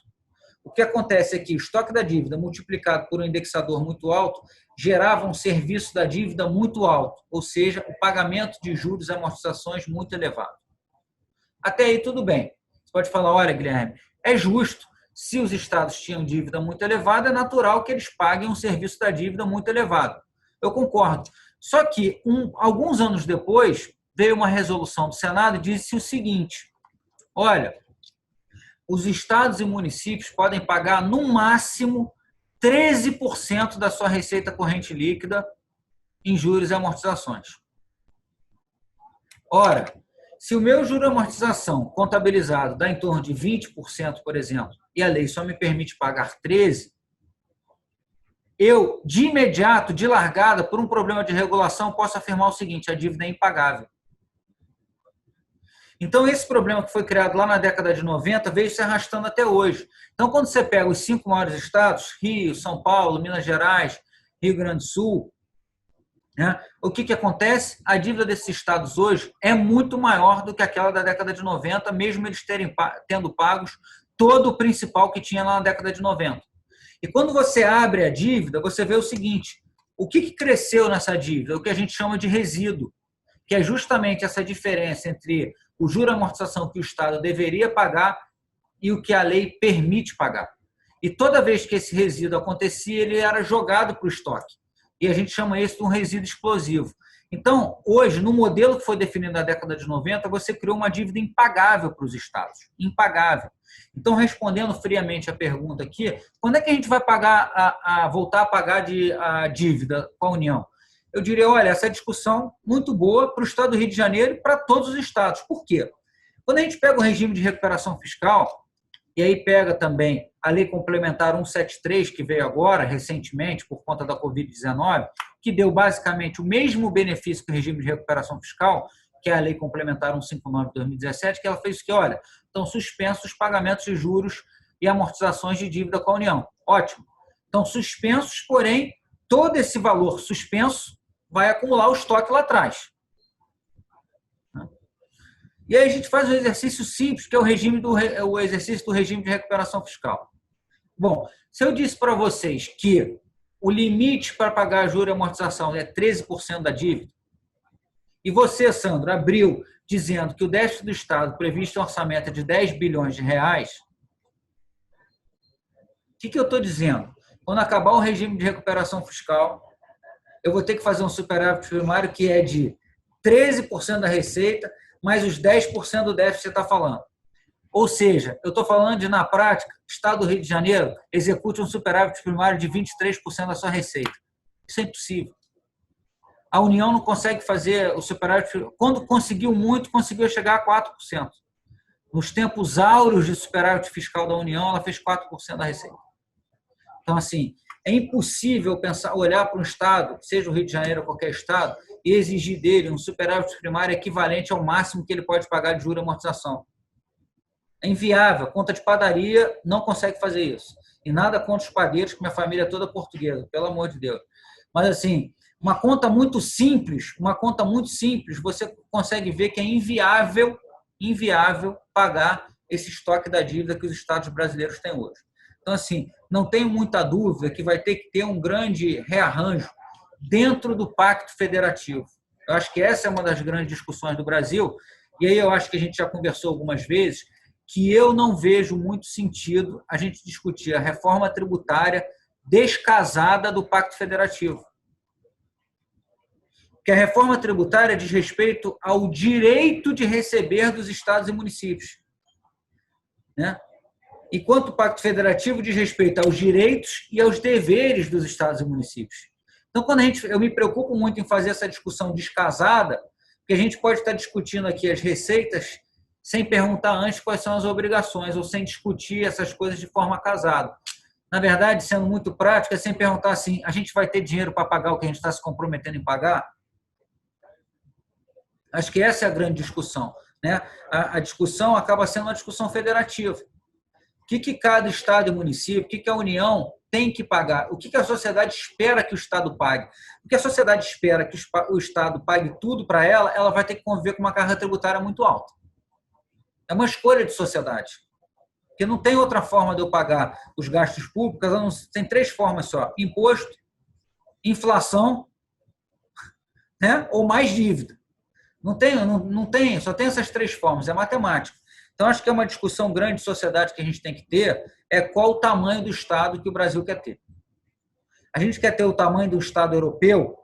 o que acontece é que o estoque da dívida multiplicado por um indexador muito alto gerava um serviço da dívida muito alto, ou seja, o pagamento de juros e amortizações muito elevado. Até aí tudo bem. Você pode falar, olha, Guilherme, é justo. Se os estados tinham dívida muito elevada, é natural que eles paguem um serviço da dívida muito elevado. Eu concordo. Só que, alguns anos depois, veio uma resolução do Senado e disse o seguinte: olha, os estados e municípios podem pagar, no máximo, 13% da sua receita corrente líquida em juros e amortizações. Ora, se o meu juro e amortização contabilizado dá em torno de 20%, por exemplo, e a lei só me permite pagar 13%, eu, de imediato, de largada, por um problema de regulação, posso afirmar o seguinte: a dívida é impagável. Então, esse problema que foi criado lá na década de 90 veio se arrastando até hoje. Então, quando você pega os 5 maiores estados, Rio, São Paulo, Minas Gerais, Rio Grande do Sul, né? O que acontece? A dívida desses estados hoje é muito maior do que aquela da década de 90, mesmo eles tendo pagos todo o principal que tinha lá na década de 90. E quando você abre a dívida, você vê o seguinte: o que cresceu nessa dívida? O que a gente chama de resíduo, que é justamente essa diferença entre o juro e amortização que o Estado deveria pagar e o que a lei permite pagar. E toda vez que esse resíduo acontecia, ele era jogado para o estoque. E a gente chama isso de um resíduo explosivo. Então, hoje, no modelo que foi definido na década de 90, você criou uma dívida impagável para os estados. Impagável. Então, respondendo friamente a pergunta aqui, quando é que a gente vai voltar a pagar a dívida com a União? Eu diria, olha, essa é discussão muito boa para o estado do Rio de Janeiro e para todos os estados. Por quê? Quando a gente pega o regime de recuperação fiscal, e aí pega também a Lei Complementar 173, que veio agora, recentemente, por conta da Covid-19, que deu basicamente o mesmo benefício que o regime de recuperação fiscal, que é a Lei Complementar 159 de 2017, que ela fez o que, olha, estão suspensos os pagamentos de juros e amortizações de dívida com a União. Ótimo. Estão suspensos, porém, todo esse valor suspenso vai acumular o estoque lá atrás. E aí a gente faz um exercício simples, que é o exercício do regime de recuperação fiscal. Bom, se eu disse para vocês que o limite para pagar juros e amortização é 13% da dívida, e você, Sandro, abriu dizendo que o déficit do Estado previsto em orçamento é de 10 bilhões de reais, o que eu estou dizendo? Quando acabar o regime de recuperação fiscal, eu vou ter que fazer um superávit primário que é de 13% da receita, mais os 10% do déficit que você está falando. Ou seja, eu estou falando de, na prática, o Estado do Rio de Janeiro execute um superávit primário de 23% da sua receita. Isso é impossível. A União não consegue fazer o superávit. Quando conseguiu muito, conseguiu chegar a 4%. Nos tempos áureos de superávit fiscal da União, ela fez 4% da receita. Então, assim, é impossível olhar para um Estado, seja o Rio de Janeiro ou qualquer Estado, e exigir dele um superávit primário equivalente ao máximo que ele pode pagar de juros e amortização. É inviável. A conta de padaria não consegue fazer isso. E nada contra os padeiros, que minha família é toda portuguesa, pelo amor de Deus. Mas, assim, uma conta muito simples, você consegue ver que é inviável pagar esse estoque da dívida que os estados brasileiros têm hoje. Então, assim, não tenho muita dúvida que vai ter que ter um grande rearranjo dentro do Pacto Federativo. Eu acho que essa é uma das grandes discussões do Brasil, e aí eu acho que a gente já conversou algumas vezes, que eu não vejo muito sentido a gente discutir a reforma tributária descasada do Pacto Federativo. Porque a reforma tributária diz respeito ao direito de receber dos estados e municípios, né? Enquanto o Pacto Federativo diz respeito aos direitos e aos deveres dos estados e municípios. Então, eu me preocupo muito em fazer essa discussão descasada, porque a gente pode estar discutindo aqui as receitas sem perguntar antes quais são as obrigações, ou sem discutir essas coisas de forma casada. Na verdade, sendo muito prática, sem perguntar assim, a gente vai ter dinheiro para pagar o que a gente está se comprometendo em pagar? Acho que essa é a grande discussão, né? A discussão acaba sendo uma discussão federativa. O que cada estado e município, o que a União tem que pagar? O que a sociedade espera que o Estado pague? Porque a sociedade espera que o Estado pague tudo para ela vai ter que conviver com uma carga tributária muito alta. É uma escolha de sociedade. Porque não tem outra forma de eu pagar os gastos públicos, tem 3 formas só: imposto, inflação, né? Ou mais dívida. Não tem, só tem essas 3 formas, é matemática. Então, acho que é uma discussão grande de sociedade que a gente tem que ter, é qual o tamanho do Estado que o Brasil quer ter. A gente quer ter o tamanho do Estado europeu,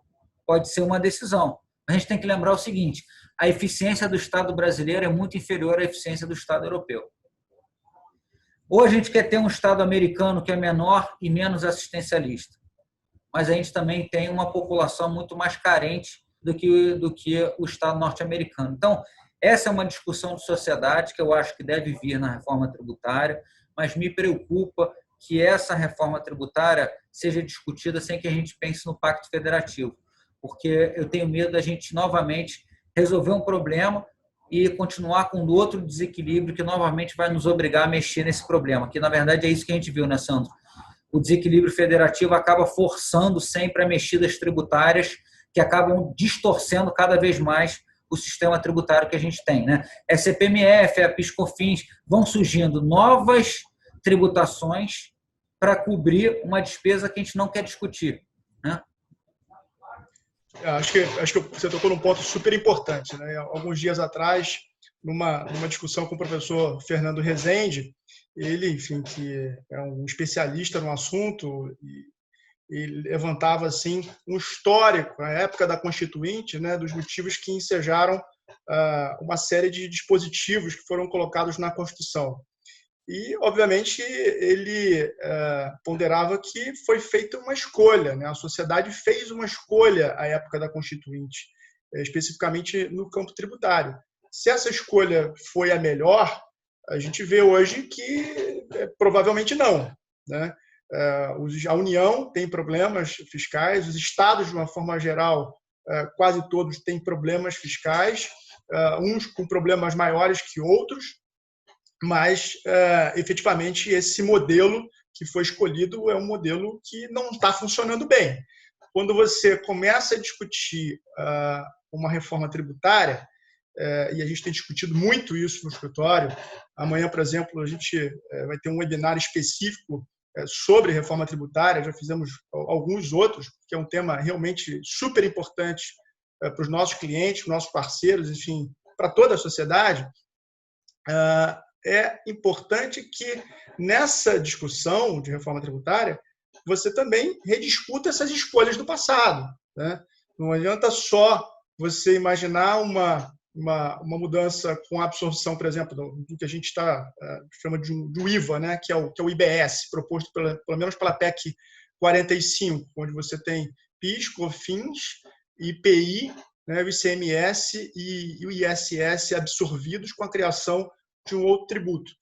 pode ser uma decisão. A gente tem que lembrar o seguinte: a eficiência do Estado brasileiro é muito inferior à eficiência do Estado europeu. Ou a gente quer ter um Estado americano que é menor e menos assistencialista, mas a gente também tem uma população muito mais carente do que o Estado norte-americano. Então, essa é uma discussão de sociedade que eu acho que deve vir na reforma tributária, mas me preocupa que essa reforma tributária seja discutida sem que a gente pense no Pacto Federativo, porque eu tenho medo da gente novamente resolver um problema e continuar com outro desequilíbrio que novamente vai nos obrigar a mexer nesse problema, que na verdade é isso que a gente viu, né, Sandro? O desequilíbrio federativo acaba forçando sempre a mexidas tributárias que acabam distorcendo cada vez mais o sistema tributário que a gente tem, né? É CPMF, é PIS/COFINS, vão surgindo novas tributações para cobrir uma despesa que a gente não quer discutir, né? Acho que você tocou num ponto super importante, né? Alguns dias atrás, numa discussão com o professor Fernando Rezende, ele, enfim, que é um especialista no assunto, e levantava assim um histórico, na época da Constituinte, né, dos motivos que ensejaram uma série de dispositivos que foram colocados na Constituição. E, obviamente, ele ponderava que foi feita uma escolha, né? A sociedade fez uma escolha à época da Constituinte, especificamente no campo tributário. Se essa escolha foi a melhor, a gente vê hoje que provavelmente não, né? A União tem problemas fiscais, os estados, de uma forma geral, quase todos têm problemas fiscais, uns com problemas maiores que outros, mas, efetivamente, esse modelo que foi escolhido é um modelo que não está funcionando bem. Quando você começa a discutir uma reforma tributária, e a gente tem discutido muito isso no escritório, amanhã, por exemplo, a gente vai ter um webinar específico sobre reforma tributária, já fizemos alguns outros, que é um tema realmente super importante para os nossos clientes, nossos parceiros, enfim, para toda a sociedade. É importante que nessa discussão de reforma tributária você também rediscuta essas escolhas do passado, né? Não adianta só você imaginar uma mudança com a absorção, por exemplo, do que a gente chama do IVA, né? que é o IBS, proposto pelo menos pela PEC 45, onde você tem PIS, COFINS, IPI, né? O ICMS e o ISS absorvidos com a criação de um outro tributo.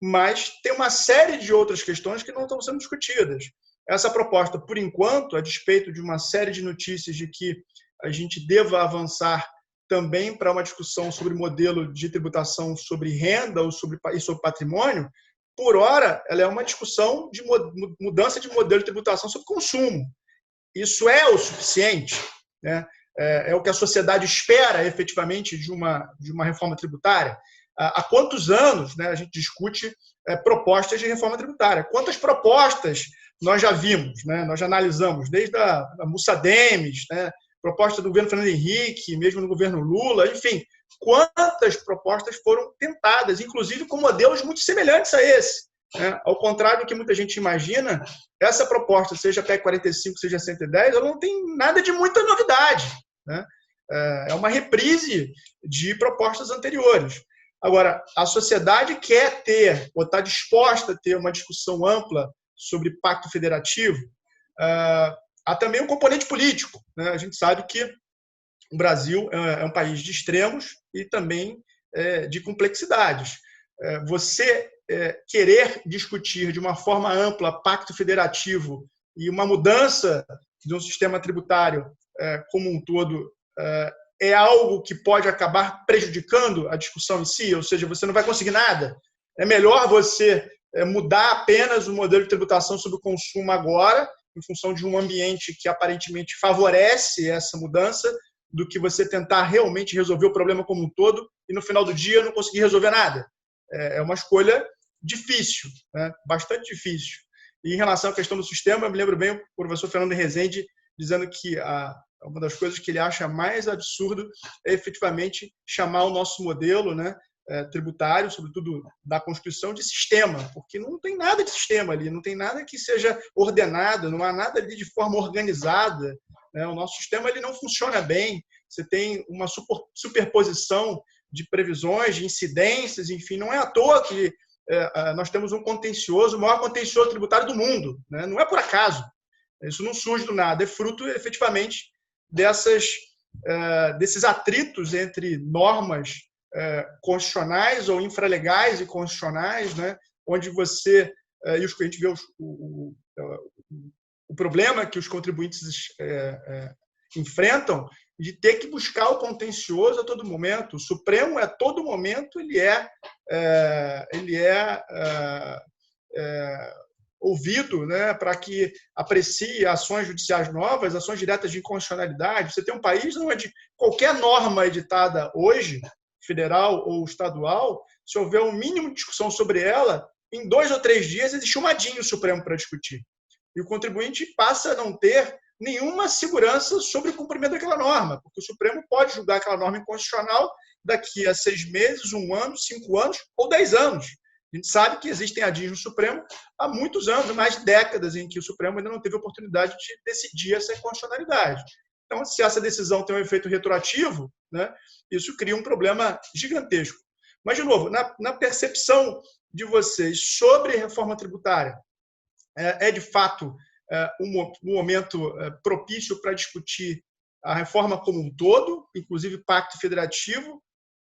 Mas tem uma série de outras questões que não estão sendo discutidas. Essa proposta, por enquanto, a despeito de uma série de notícias de que a gente deva avançar também para uma discussão sobre modelo de tributação sobre renda ou sobre patrimônio, por hora, ela é uma discussão de mudança de modelo de tributação sobre consumo. Isso é o suficiente, né? É o que a sociedade espera, efetivamente, de uma reforma tributária. Há quantos anos, né, a gente discute propostas de reforma tributária? Quantas propostas nós já vimos, né? Nós já analisamos, desde a Mussa-Demes, né, proposta do governo Fernando Henrique, mesmo no governo Lula, enfim, quantas propostas foram tentadas, inclusive com modelos muito semelhantes a esse, né? Ao contrário do que muita gente imagina, essa proposta, seja a PEC 45, seja a 110, ela não tem nada de muita novidade, né? É uma reprise de propostas anteriores. Agora, a sociedade quer ter, ou está disposta a ter uma discussão ampla sobre pacto federativo. Há também um componente político, né? A gente sabe que o Brasil é um país de extremos e também de complexidades. Você querer discutir de uma forma ampla pacto federativo e uma mudança de um sistema tributário como um todo é algo que pode acabar prejudicando a discussão em si, ou seja, você não vai conseguir nada. É melhor você mudar apenas o modelo de tributação sobre o consumo agora, em função de um ambiente que aparentemente favorece essa mudança, do que você tentar realmente resolver o problema como um todo e, no final do dia, não conseguir resolver nada. É uma escolha difícil, né? Bastante difícil. E, em relação à questão do sistema, eu me lembro bem o professor Fernando Rezende dizendo que uma das coisas que ele acha mais absurdo é efetivamente chamar o nosso modelo, né, tributário, sobretudo da Constituição, de sistema, porque não tem nada de sistema ali, não tem nada que seja ordenado, não há nada ali de forma organizada, né? O nosso sistema ele não funciona bem, você tem uma superposição de previsões, de incidências, enfim, não é à toa que nós temos um contencioso, o maior contencioso tributário do mundo, né? Não é por acaso, isso não surge do nada, é fruto efetivamente desses atritos entre normas constitucionais ou infralegais e constitucionais, né? Onde você, e a gente vê o problema que os contribuintes enfrentam de ter que buscar o contencioso a todo momento. O Supremo, a todo momento, ele é ouvido, né, para que aprecie ações judiciais novas, ações diretas de inconstitucionalidade. Você tem um país onde qualquer norma editada hoje, federal ou estadual, se houver um mínimo de discussão sobre ela, em 2 ou 3 dias existe um adinho Supremo para discutir. E o contribuinte passa a não ter nenhuma segurança sobre o cumprimento daquela norma, porque o Supremo pode julgar aquela norma inconstitucional daqui a 6 meses, 1 ano, 5 anos ou 10 anos. A gente sabe que existem adins no Supremo há muitos anos, mais de décadas, em que o Supremo ainda não teve a oportunidade de decidir essa inconstitucionalidade. Então, se essa decisão tem um efeito retroativo, né, isso cria um problema gigantesco. Mas, de novo, na percepção de vocês sobre reforma tributária, é de fato um momento propício para discutir a reforma como um todo, inclusive pacto federativo,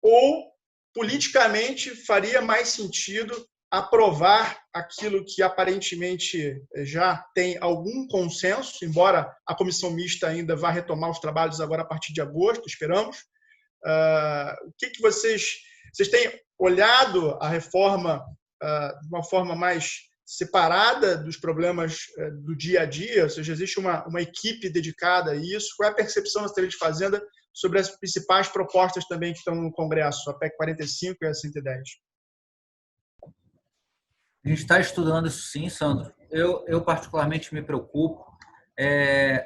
ou politicamente faria mais sentido aprovar aquilo que aparentemente já tem algum consenso, embora a comissão mista ainda vá retomar os trabalhos agora a partir de agosto, esperamos. O que vocês têm olhado a reforma de uma forma mais separada dos problemas do dia a dia, ou seja, existe uma equipe dedicada a isso? Qual é a percepção da Secretaria de Fazenda sobre as principais propostas também que estão no Congresso, a PEC 45 e a 110? A gente está estudando isso sim, Sandro. Eu particularmente me preocupo.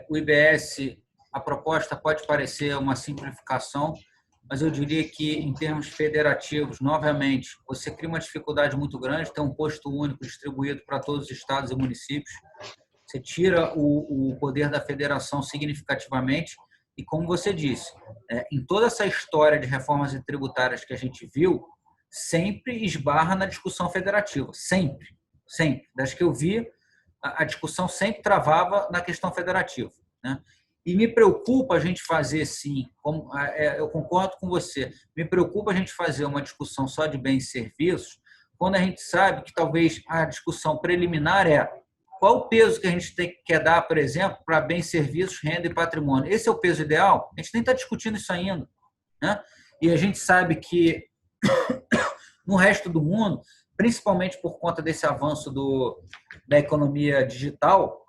O IBS, a proposta pode parecer uma simplificação, mas eu diria que, em termos federativos, novamente, você cria uma dificuldade muito grande, ter um posto único distribuído para todos os estados e municípios. Você tira o poder da federação significativamente e, como você disse, em toda essa história de reformas tributárias que a gente viu, sempre esbarra na discussão federativa. Sempre. Sempre. Das que eu vi, a discussão sempre travava na questão federativa, né? E me preocupa a gente fazer, sim, eu concordo com você, me preocupa a gente fazer uma discussão só de bens e serviços, quando a gente sabe que talvez a discussão preliminar qual o peso que a gente quer dar, por exemplo, para bens, serviços, renda e patrimônio. Esse é o peso ideal? A gente nem está discutindo isso ainda, né? E a gente sabe que no resto do mundo, principalmente por conta desse avanço da economia digital,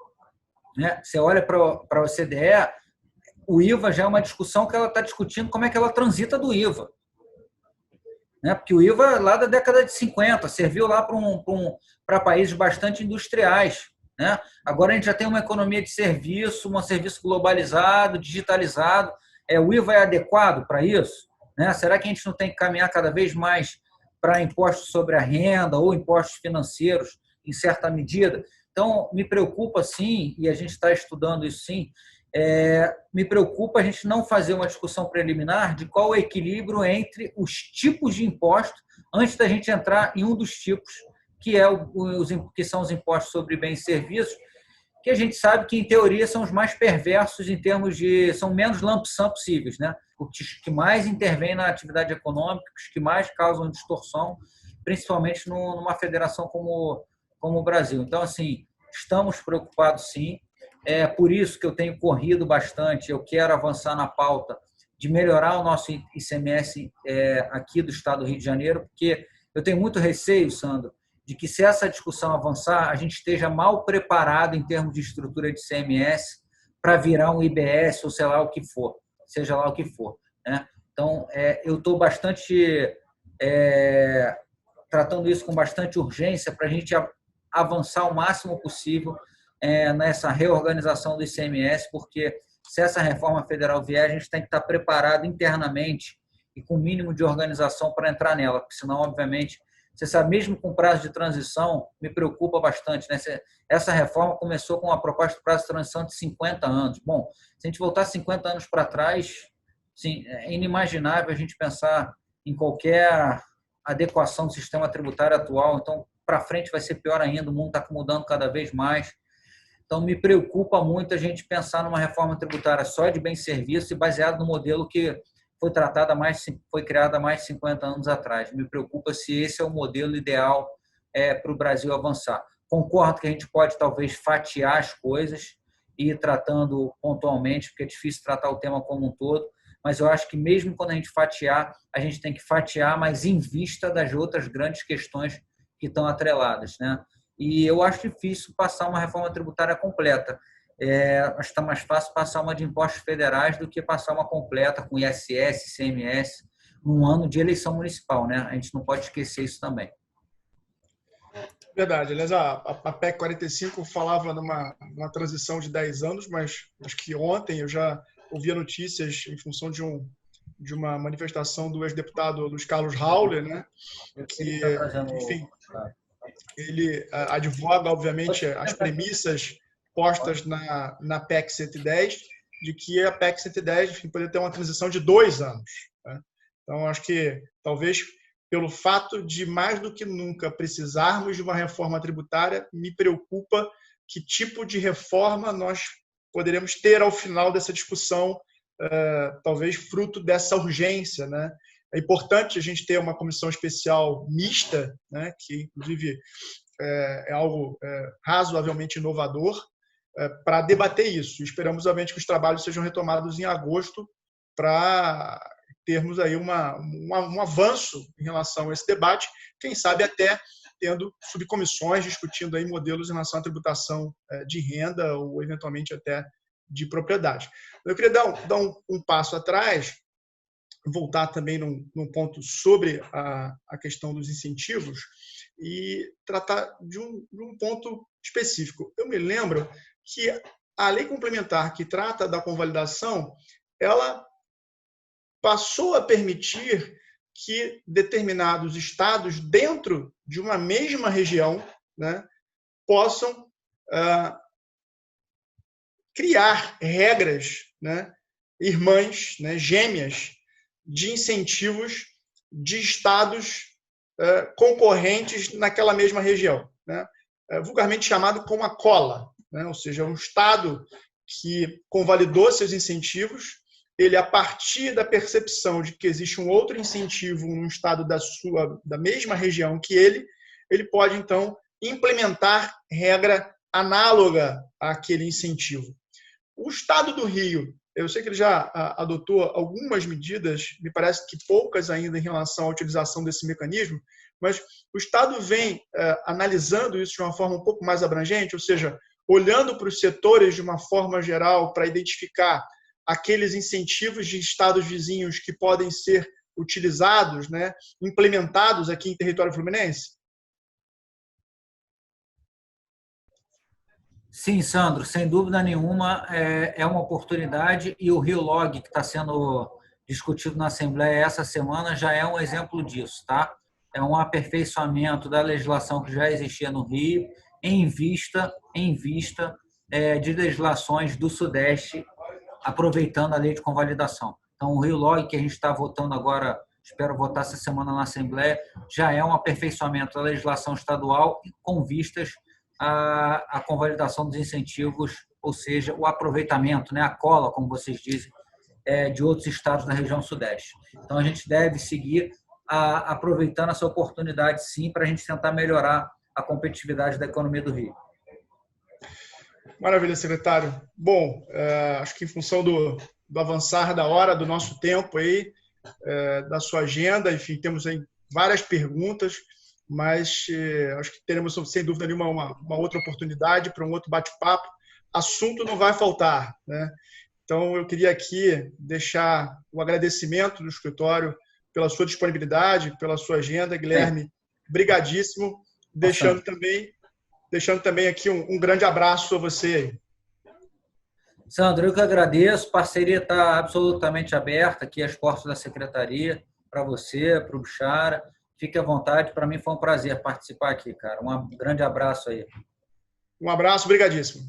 né? Você olha para a OCDE, o IVA já é uma discussão que ela está discutindo como é que ela transita do IVA. Né? Porque o IVA, lá da década de 50, serviu lá para países bastante industriais. Né? Agora a gente já tem uma economia de serviço, um serviço globalizado, digitalizado. O IVA é adequado para isso? Né? Será que a gente não tem que caminhar cada vez mais para impostos sobre a renda ou impostos financeiros, em certa medida? Então, me preocupa sim, e a gente está estudando isso sim, me preocupa a gente não fazer uma discussão preliminar de qual é o equilíbrio entre os tipos de impostos antes da gente entrar em um dos tipos, que são os impostos sobre bens e serviços, que a gente sabe que, em teoria, são os mais perversos em termos de... são menos lump sum possíveis, né? Os que mais intervêm na atividade econômica, os que mais causam distorção, principalmente numa federação como o Brasil. Então, assim, estamos preocupados, sim. É por isso que eu tenho corrido bastante. Eu quero avançar na pauta de melhorar o nosso ICMS aqui do estado do Rio de Janeiro, porque eu tenho muito receio, Sandro, de que, se essa discussão avançar, a gente esteja mal preparado em termos de estrutura de ICMS para virar um IBS ou sei lá o que for, seja lá o que for, né? Então, eu estou tratando isso com bastante urgência para a gente avançar o máximo possível nessa reorganização do ICMS, porque, se essa reforma federal vier, a gente tem que estar preparado internamente e com o mínimo de organização para entrar nela, porque senão, obviamente, você sabe, mesmo com prazo de transição, me preocupa bastante, né? Essa reforma começou com uma proposta de prazo de transição de 50 anos. Bom, se a gente voltar 50 anos para trás, sim, é inimaginável a gente pensar em qualquer adequação do sistema tributário atual. Então, para frente vai ser pior ainda, o mundo está mudando cada vez mais. Então, me preocupa muito a gente pensar numa reforma tributária só de bens e serviços e baseado no modelo que foi criado há mais de 50 anos atrás. Me preocupa se esse é o modelo ideal para o Brasil avançar. Concordo que a gente pode, talvez, fatiar as coisas e ir tratando pontualmente, porque é difícil tratar o tema como um todo, mas eu acho que, mesmo quando a gente fatiar, a gente tem que fatiar, mas em vista das outras grandes questões que estão atreladas, né? E eu acho difícil passar uma reforma tributária completa. Acho que está mais fácil passar uma de impostos federais do que passar uma completa com ISS, ICMS, num ano de eleição municipal, né? A gente não pode esquecer isso também. Verdade. Aliás, a PEC 45 falava numa transição de 10 anos, mas acho que ontem eu já ouvia notícias em função de uma manifestação do ex-deputado Luiz Carlos Rauler, né? Que, enfim, ele advoga, obviamente, as premissas postas na PEC 110, de que a PEC 110, enfim, poderia ter uma transição de 2 anos. Né? Então, acho que talvez pelo fato de mais do que nunca precisarmos de uma reforma tributária, me preocupa que tipo de reforma nós poderemos ter ao final dessa discussão, talvez fruto dessa urgência, né? É importante a gente ter uma comissão especial mista, né, que inclusive é algo razoavelmente inovador, para debater isso. Esperamos, obviamente, que os trabalhos sejam retomados em agosto para termos aí um avanço em relação a esse debate, quem sabe até tendo subcomissões discutindo aí modelos em relação à tributação de renda ou, eventualmente, até de propriedade. Eu queria dar um passo atrás, voltar também num ponto sobre a questão dos incentivos e tratar de um ponto específico. Eu me lembro que a lei complementar que trata da convalidação, ela passou a permitir que determinados estados, dentro de uma mesma região, né, possam criar regras, né, irmãs, né, gêmeas, de incentivos de estados concorrentes naquela mesma região, né, vulgarmente chamado como a cola, né, ou seja, um estado que convalidou seus incentivos, ele, a partir da percepção de que existe um outro incentivo num estado da mesma região que ele pode, então, implementar regra análoga àquele incentivo. O estado do Rio, eu sei que ele já adotou algumas medidas, me parece que poucas ainda em relação à utilização desse mecanismo, mas o estado vem analisando isso de uma forma um pouco mais abrangente, ou seja, olhando para os setores de uma forma geral para identificar aqueles incentivos de estados vizinhos que podem ser utilizados, né, implementados aqui em território fluminense? Sim, Sandro, sem dúvida nenhuma é uma oportunidade e o Rio Log, que está sendo discutido na Assembleia essa semana, já é um exemplo disso, tá? É um aperfeiçoamento da legislação que já existia no Rio em vista de legislações do Sudeste, aproveitando a lei de convalidação. Então, o Rio Log, que a gente está votando agora, espero votar essa semana na Assembleia, já é um aperfeiçoamento da legislação estadual com vistas à convalidação dos incentivos, ou seja, o aproveitamento, né, a cola, como vocês dizem, de outros estados da região Sudeste. Então, a gente deve seguir aproveitando essa oportunidade, sim, para a gente tentar melhorar a competitividade da economia do Rio. Maravilha, secretário. Bom, acho que em função do avançar da hora, do nosso tempo aí, da sua agenda, enfim, temos aí várias perguntas, mas acho que teremos, sem dúvida nenhuma, uma outra oportunidade para um outro bate-papo. Assunto não vai faltar, né? Então, eu queria aqui deixar o agradecimento do escritório pela sua disponibilidade, pela sua agenda, Guilherme. Brigadíssimo. Deixando também aqui um grande abraço a você. Sandro, eu que agradeço. A parceria está absolutamente aberta aqui, as portas da secretaria, para você, para o Bishara. Fique à vontade. Para mim foi um prazer participar aqui, cara. Um grande abraço aí. Um abraço, brigadíssimo.